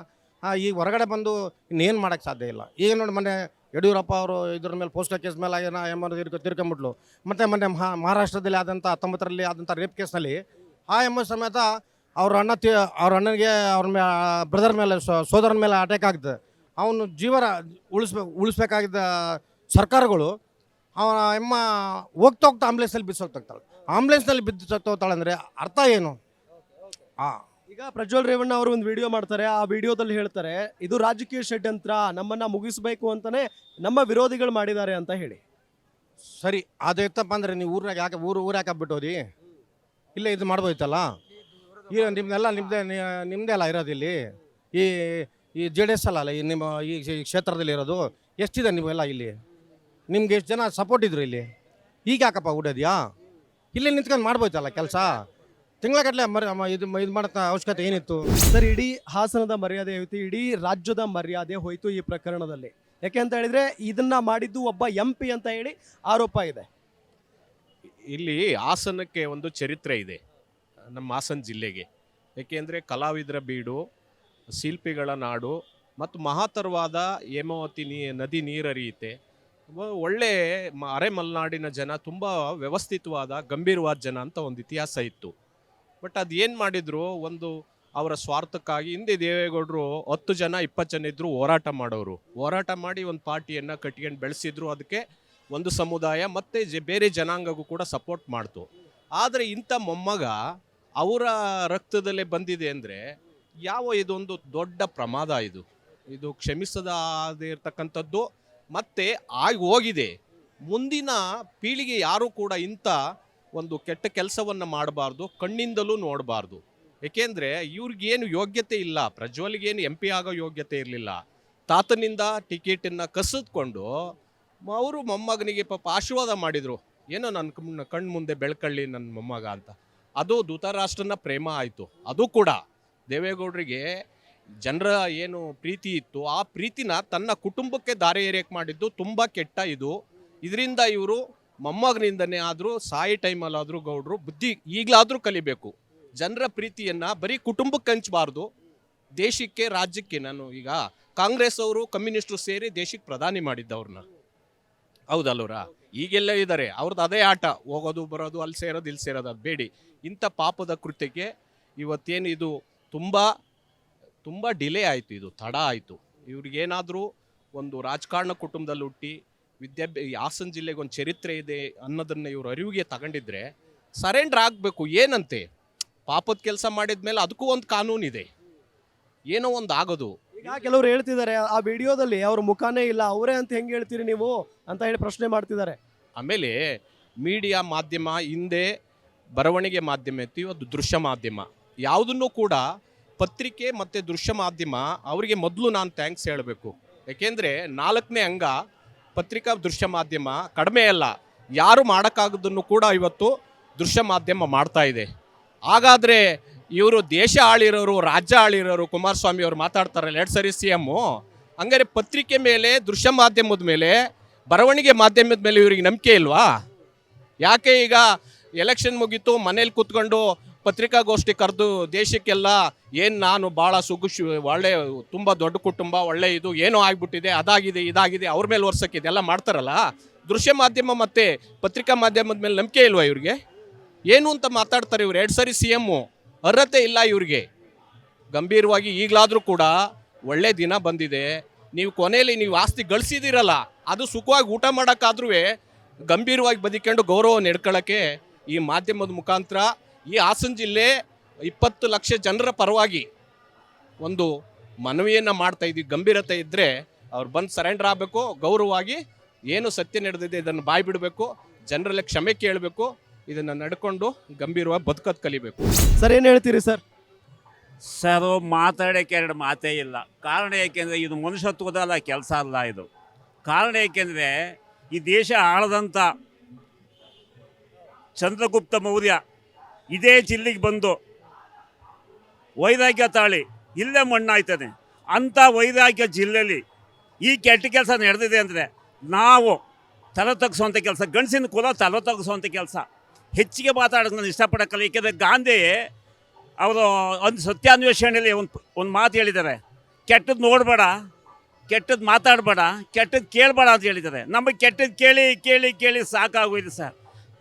ಈಗ ಹೊರಗಡೆ ಬಂದು ಇನ್ನೇನು ಮಾಡೋಕ್ಕೆ ಸಾಧ್ಯ ಇಲ್ಲ. ಈಗ ನೋಡಿ ಮೊನ್ನೆ ಯಡಿಯೂರಪ್ಪ ಅವರು ಇದ್ರ ಮೇಲೆ ಪೋಸ್ಟರ್ ಕೇಸ್ ಮೇಲೆ ಏನೋ ತಿರ್ಕೊಂಬಿಟ್ಲು. ಮತ್ತು ಮೊನ್ನೆ ಮಹಾರಾಷ್ಟ್ರದಲ್ಲಿ ಆದಂಥ 19ರಲ್ಲಿ ಆದಂಥ ರೇಪ್ ಕೇಸ್ನಲ್ಲಿ ಆ ಸಮೇತ ಅವ್ರ ಅಣ್ಣನಿಗೆ ಅವ್ರ ಬ್ರದರ್ ಮೇಲೆ ಸೋದರನ ಮೇಲೆ ಅಟ್ಯಾಕ್ ಆಗ್ತದೆ. ಅವನು ಜೀವ ಉಳಿಸ್ಬೇಕಾಗಿದ್ದ ಸರ್ಕಾರಗಳು ಅವನ ಹೋಗ್ತಾ ಆಂಬುಲೆನ್ಸಲ್ಲಿ ಬಿದ್ದೋಗ್ತಾಳೆ. ಆಂಬುಲೆನ್ಸ್ನಲ್ಲಿ ಬಿದ್ದೋಗ್ತಾಳೆ ಅಂದರೆ ಅರ್ಥ ಏನು? ಈಗ ಪ್ರಜ್ವಲ್ ರೇವಣ್ಣ ಅವರು ಒಂದು ವಿಡಿಯೋ ಮಾಡ್ತಾರೆ. ಆ ವಿಡಿಯೋದಲ್ಲಿ ಹೇಳ್ತಾರೆ ಇದು ರಾಜಕೀಯ ಷಡ್ಯಂತ್ರ, ನಮ್ಮನ್ನ ಮುಗಿಸ್ಬೇಕು ಅಂತಾನೆ ನಮ್ಮ ವಿರೋಧಿಗಳು ಮಾಡಿದ್ದಾರೆ ಅಂತ ಹೇಳಿ. ಸರಿ, ಅದು ಎತ್ತಪ್ಪ ಅಂದರೆ ನೀವು ಊರಾಗ ಯಾಕೆ ಊರು ಯಾಕೆ ಹಬ್ಬಿಟ್ಟೋದಿ? ಇಲ್ಲೇ ಇದು ಮಾಡ್ಬೋದಿತ್ತಲ್ಲ. ಈಗ ನಿಮ್ಮದೇ ಅಲ್ಲ ಇರೋದಿಲ್ಲಿ. ಈ ಜೆ ಡಿ ಎಸ್ ಅಲ್ಲ ಈ ನಿಮ್ಮ ಈ ಕ್ಷೇತ್ರದಲ್ಲಿ ಇರೋದು. ಎಷ್ಟಿದೆ ನೀವೆಲ್ಲ ಇಲ್ಲಿ? ನಿಮ್ಗೆ ಎಷ್ಟು ಜನ ಸಪೋರ್ಟ್ ಇದ್ರು ಇಲ್ಲಿ? ಈಗ ಯಾಕಪ್ಪ ಉಡೋದ್ಯಾ? ಇಲ್ಲೇ ನಿಂತ್ಕೊಂಡು ಮಾಡ್ಬೋಯ್ತಲ್ಲ ಕೆಲಸ. ತಿಂಗಳಗಟ್ಟಲೆ ಇದು ಮಾಡೋ ಅವಶ್ಯಕತೆ ಏನಿತ್ತು? ಸರ್, ಇಡೀ ಹಾಸನದ ಮರ್ಯಾದೆ ಹೋಯ್ತು, ಇಡೀ ರಾಜ್ಯದ ಮರ್ಯಾದೆ ಹೋಯ್ತು ಈ ಪ್ರಕರಣದಲ್ಲಿ. ಯಾಕೆ ಅಂತ ಹೇಳಿದ್ರೆ ಇದನ್ನ ಮಾಡಿದ್ದು ಒಬ್ಬ MP ಅಂತ ಹೇಳಿ ಆರೋಪ ಇದೆ. ಇಲ್ಲಿ ಹಾಸನಕ್ಕೆ ಒಂದು ಚರಿತ್ರೆ ಇದೆ, ನಮ್ಮ ಹಾಸನ ಜಿಲ್ಲೆಗೆ. ಏಕೆಂದರೆ ಕಲಾವಿದರ ಬೀಡು, ಶಿಲ್ಪಿಗಳ ನಾಡು ಮತ್ತು ಮಹತ್ತರವಾದ ಹೇಮಾವತಿ ನದಿ ನೀರರಿಯುತ್ತೆ. ಒಳ್ಳೆ ಅರೆ ಮಲೆನಾಡಿನ ಜನ, ತುಂಬ ವ್ಯವಸ್ಥಿತವಾದ ಗಂಭೀರವಾದ ಜನ ಅಂತ ಒಂದು ಇತಿಹಾಸ ಇತ್ತು. ಬಟ್ ಅದು ಏನು ಮಾಡಿದ್ರು, ಒಂದು ಅವರ ಸ್ವಾರ್ಥಕ್ಕಾಗಿ ಹಿಂದೆ ದೇವೇಗೌಡರು 10 ಜನ 20 ಜನ ಇದ್ದರು ಹೋರಾಟ ಮಾಡೋರು. ಹೋರಾಟ ಮಾಡಿ ಒಂದು ಪಾರ್ಟಿಯನ್ನು ಕಟ್ಕೊಂಡು ಬೆಳೆಸಿದ್ರು. ಅದಕ್ಕೆ ಒಂದು ಸಮುದಾಯ ಮತ್ತು ಬೇರೆ ಜನಾಂಗಗೂ ಕೂಡ ಸಪೋರ್ಟ್ ಮಾಡ್ತು. ಆದರೆ ಇಂಥ ಮೊಮ್ಮಗ ಅವರ ರಕ್ತದಲ್ಲೇ ಬಂದಿದೆ ಅಂದರೆ ಇದೊಂದು ದೊಡ್ಡ ಪ್ರಮಾದ. ಇದು ಕ್ಷಮಿಸದೇ ಇರತಕ್ಕಂಥದ್ದು ಮತ್ತೆ ಆಗಿ ಹೋಗಿದೆ. ಮುಂದಿನ ಪೀಳಿಗೆ ಯಾರೂ ಕೂಡ ಇಂಥ ಒಂದು ಕೆಟ್ಟ ಕೆಲಸವನ್ನು ಮಾಡಬಾರ್ದು, ಕಣ್ಣಿಂದಲೂ ನೋಡಬಾರ್ದು. ಏಕೆಂದರೆ ಇವ್ರಿಗೇನು ಯೋಗ್ಯತೆ ಇಲ್ಲ, ಪ್ರಜ್ವಲ್ಗೇನು MP ಆಗೋ ಯೋಗ್ಯತೆ ಇರಲಿಲ್ಲ. ತಾತನಿಂದ ಟಿಕೆಟನ್ನು ಕಸಿದ್ಕೊಂಡು ಅವರು ಮೊಮ್ಮಗನಿಗೆ ಪಾಪ ಆಶೀರ್ವಾದ ಮಾಡಿದರು. ಏನೋ ನನ್ನ ಕಣ್ಣು ಮುಂದೆ ಬೆಳ್ಕಳ್ಳಿ ನನ್ನ ಮೊಮ್ಮಗ ಅಂತ. ಅದು ಧೃತರಾಷ್ಟ್ರನ ಪ್ರೇಮ ಆಯಿತು. ಅದು ಕೂಡ ದೇವೇಗೌಡರಿಗೆ ಜನರ ಏನು ಪ್ರೀತಿ ಇತ್ತು, ಆ ಪ್ರೀತಿನ ತನ್ನ ಕುಟುಂಬಕ್ಕೆ ದಾರಿ ಎರೆಯಕ್ಕೆ ಮಾಡಿದ್ದು ತುಂಬ ಕೆಟ್ಟ. ಇದರಿಂದ ಇವರು ಮೊಮ್ಮಗನಿಂದನೇ ಆದರೂ ಸಾಯಿ ಟೈಮಲ್ಲಾದರೂ ಗೌಡ್ರು ಬುದ್ಧಿ ಈಗಲಾದರೂ ಕಲಿಬೇಕು. ಜನರ ಪ್ರೀತಿಯನ್ನು ಬರೀ ಕುಟುಂಬಕ್ಕೆ ಹಂಚಬಾರ್ದು, ದೇಶಕ್ಕೆ, ರಾಜ್ಯಕ್ಕೆ. ನಾನು ಈಗ ಕಾಂಗ್ರೆಸ್ ಅವರು ಕಮ್ಯುನಿಸ್ಟರು ಸೇರಿ ದೇಶಕ್ಕೆ ಪ್ರಧಾನಿ ಮಾಡಿದ್ದವ್ರನ್ನ, ಹೌದಲ್ವರ? ಈಗೆಲ್ಲ ಇದ್ದಾರೆ, ಅವ್ರದ್ದು ಅದೇ ಆಟ, ಹೋಗೋದು ಬರೋದು, ಅಲ್ಲಿ ಸೇರೋದು ಇಲ್ಲಿ ಸೇರೋದು. ಅದು ಬೇಡಿ. ಇಂಥ ಪಾಪದ ಕೃತ್ಯಕ್ಕೆ ಇವತ್ತೇನು ಇದು ತುಂಬ ಡಿಲೇ ಆಯಿತು, ಇದು ತಡ ಆಯಿತು. ಇವ್ರಿಗೇನಾದರೂ ಒಂದು ರಾಜಕಾರಣ ಕುಟುಂಬದಲ್ಲಿ ಹುಟ್ಟಿ ಹಾಸನ ಜಿಲ್ಲೆಗೆ ಒಂದು ಚರಿತ್ರೆ ಇದೆ ಅನ್ನೋದನ್ನು ಇವರು ಅರಿವಿಗೆ ತಗೊಂಡಿದ್ರೆ ಸರೆಂಡರ್ ಆಗಬೇಕು. ಏನಂತೆ ಪಾಪದ ಕೆಲಸ ಮಾಡಿದ ಮೇಲೆ ಅದಕ್ಕೂ ಒಂದು ಕಾನೂನಿದೆ, ಏನೋ ಒಂದು ಆಗೋದು. ಈಗ ಕೆಲವರು ಹೇಳ್ತಿದ್ದಾರೆ ಆ ವಿಡಿಯೋದಲ್ಲಿ ಅವ್ರ ಮುಖಾನೇ ಇಲ್ಲ, ಅವರೇ ಅಂತ ಹೆಂಗೆ ಹೇಳ್ತೀರಿ ನೀವು ಅಂತ ಹೇಳಿ ಪ್ರಶ್ನೆ ಮಾಡ್ತಿದ್ದಾರೆ. ಆಮೇಲೆ ಮೀಡಿಯಾ ಮಾಧ್ಯಮ ಹಿಂದೆ ಬರವಣಿಗೆ ಮಾಧ್ಯಮ ಇತ್ತು, ಇವತ್ತು ದೃಶ್ಯ ಮಾಧ್ಯಮ. ಯಾವುದನ್ನು ಕೂಡ ಪತ್ರಿಕೆ ಮತ್ತು ದೃಶ್ಯ ಮಾಧ್ಯಮ ಅವರಿಗೆ ಮೊದಲು ನಾನು ಥ್ಯಾಂಕ್ಸ್ ಹೇಳಬೇಕು. ಯಾಕೆಂದರೆ 4ನೇ ಅಂಗ ಪತ್ರಿಕಾ ದೃಶ್ಯ ಮಾಧ್ಯಮ ಕಡಿಮೆ ಅಲ್ಲ, ಯಾರು ಮಾಡೋಕ್ಕಾಗೋದನ್ನು ಕೂಡ ಇವತ್ತು ದೃಶ್ಯ ಮಾಧ್ಯಮ ಮಾಡ್ತಾ ಇದೆ. ಹಾಗಾದರೆ ಇವರು ದೇಶ ಆಳಿರೋರು, ರಾಜ್ಯ ಆಳಿರೋರು, ಕುಮಾರಸ್ವಾಮಿ ಅವರು ಮಾತಾಡ್ತಾರಲ್ಲ 2 ಸರಿ CM, ಹಂಗಾರೆ ಪತ್ರಿಕೆ ಮೇಲೆ, ದೃಶ್ಯ ಮಾಧ್ಯಮದ ಮೇಲೆ, ಬರವಣಿಗೆ ಮಾಧ್ಯಮದ ಮೇಲೆ ಇವ್ರಿಗೆ ನಂಬಿಕೆ ಇಲ್ವಾ? ಯಾಕೆ ಈಗ ಎಲೆಕ್ಷನ್ ಮುಗೀತು, ಮನೇಲಿ ಕೂತ್ಕೊಂಡು ಪತ್ರಿಕಾಗೋಷ್ಠಿ ಕರೆದು ದೇಶಕ್ಕೆಲ್ಲ ಏನು ನಾನು ಭಾಳ ಒಳ್ಳೆ ತುಂಬ ದೊಡ್ಡ ಕುಟುಂಬ, ಒಳ್ಳೆ ಇದು ಏನೋ ಆಗ್ಬಿಟ್ಟಿದೆ, ಅದಾಗಿದೆ ಇದಾಗಿದೆ ಅವ್ರ ಮೇಲೆ ವರ್ಷಕ್ಕೆ ಇದೆಲ್ಲ ಮಾಡ್ತಾರಲ್ಲ. ದೃಶ್ಯ ಮಾಧ್ಯಮ ಮತ್ತು ಪತ್ರಿಕಾ ಮಾಧ್ಯಮದ ಮೇಲೆ ನಂಬಿಕೆ ಇಲ್ವಾ ಇವ್ರಿಗೆ? ಏನು ಅಂತ ಮಾತಾಡ್ತಾರೆ ಇವ್ರು. 2 ಸರಿ CM, ಅರ್ಹತೆ ಇಲ್ಲ ಇವ್ರಿಗೆ. ಗಂಭೀರವಾಗಿ ಈಗಲಾದರೂ ಕೂಡ ಒಳ್ಳೆ ದಿನ ಬಂದಿದೆ. ನೀವು ಕೊನೆಯಲ್ಲಿ ನೀವು ಆಸ್ತಿ ಗಳಿಸಿದಿರಲ್ಲ, ಅದು ಸುಖವಾಗಿ ಊಟ ಮಾಡೋಕ್ಕಾದ್ರೂ ಗಂಭೀರವಾಗಿ ಬದುಕೊಂಡು ಗೌರವ ನಡ್ಕೊಳ್ಳೋಕ್ಕೆ ಈ ಮಾಧ್ಯಮದ ಮುಖಾಂತರ ಈ ಹಾಸನ ಜಿಲ್ಲೆ 20 ಲಕ್ಷ ಜನರ ಪರವಾಗಿ ಒಂದು ಮನವಿಯನ್ನು ಮಾಡ್ತಾ ಇದ್ದೀವಿ. ಗಂಭೀರತೆ ಇದ್ದರೆ ಅವ್ರು ಬಂದು ಸರೆಂಡರ್ ಆಗಬೇಕು, ಗೌರವವಾಗಿ ಏನು ಸತ್ಯ ನಡೆದಿದೆ ಇದನ್ನು ಬಾಯಿ ಬಿಡಬೇಕು, ಜನರಲ್ಲಿ ಕ್ಷಮೆ ಕೇಳಬೇಕು, ಇದನ್ನು ನಡ್ಕೊಂಡು ಗಂಭೀರವಾಗಿ ಬದುಕೋದು ಕಲಿಬೇಕು. ಸರ್ ಏನು ಹೇಳ್ತೀರಿ ಸರ್? ಸರ್, ಮಾತಾಡೋಕ್ಕೆ 2 ಮಾತೇ ಇಲ್ಲ. ಕಾರಣ ಏಕೆಂದರೆ ಇದು ಮನುಷ್ಯತ್ವದ ಕೆಲಸ ಅಲ್ಲ. ಇದು ಕಾರಣ ಏಕೆಂದರೆ ಈ ದೇಶ ಆಳದಂಥ ಚಂದ್ರಗುಪ್ತ ಮೌರ್ಯ ಇದೇ ಜಿಲ್ಲೆಗೆ ಬಂದು ವೈರಾಗ್ಯ ತಾಳಿ ಇಲ್ಲೇ ಮಣ್ಣಾಯ್ತಾನೆ. ಅಂಥ ವೈರಾಗ್ಯ ಜಿಲ್ಲೆಯಲ್ಲಿ ಈ ಕೆಟ್ಟ ಕೆಲಸ ನಡೆದಿದೆ ಅಂದರೆ ನಾವು ತಲೆ ತಗ್ಸುವಂಥ ಕೆಲಸ, ಗಂಡಸಿನ ಕುಲ ತಲೆ ತಗ್ಸುವಂಥ ಕೆಲಸ. ಹೆಚ್ಚಿಗೆ ಮಾತಾಡೋದು ನಾನು ಇಷ್ಟಪಡೋಕ್ಕಲ್ಲ. ಏಕೆಂದರೆ ಗಾಂಧಿ ಅವರು ಒಂದು ಸತ್ಯಾನ್ವೇಷಣೆಯಲ್ಲಿ ಒಂದು ಮಾತು ಹೇಳಿದ್ದಾರೆ, ಕೆಟ್ಟದ್ದು ನೋಡಬೇಡ, ಕೆಟ್ಟದ್ದು ಮಾತಾಡಬೇಡ, ಕೆಟ್ಟದ್ದು ಕೇಳಬೇಡ ಅಂತ ಹೇಳಿದ್ದಾರೆ. ನಮಗೆ ಕೆಟ್ಟದ್ದು ಕೇಳಿ ಕೇಳಿ ಕೇಳಿ ಸಾಕಾಗೋಯ್ತು ಸರ್.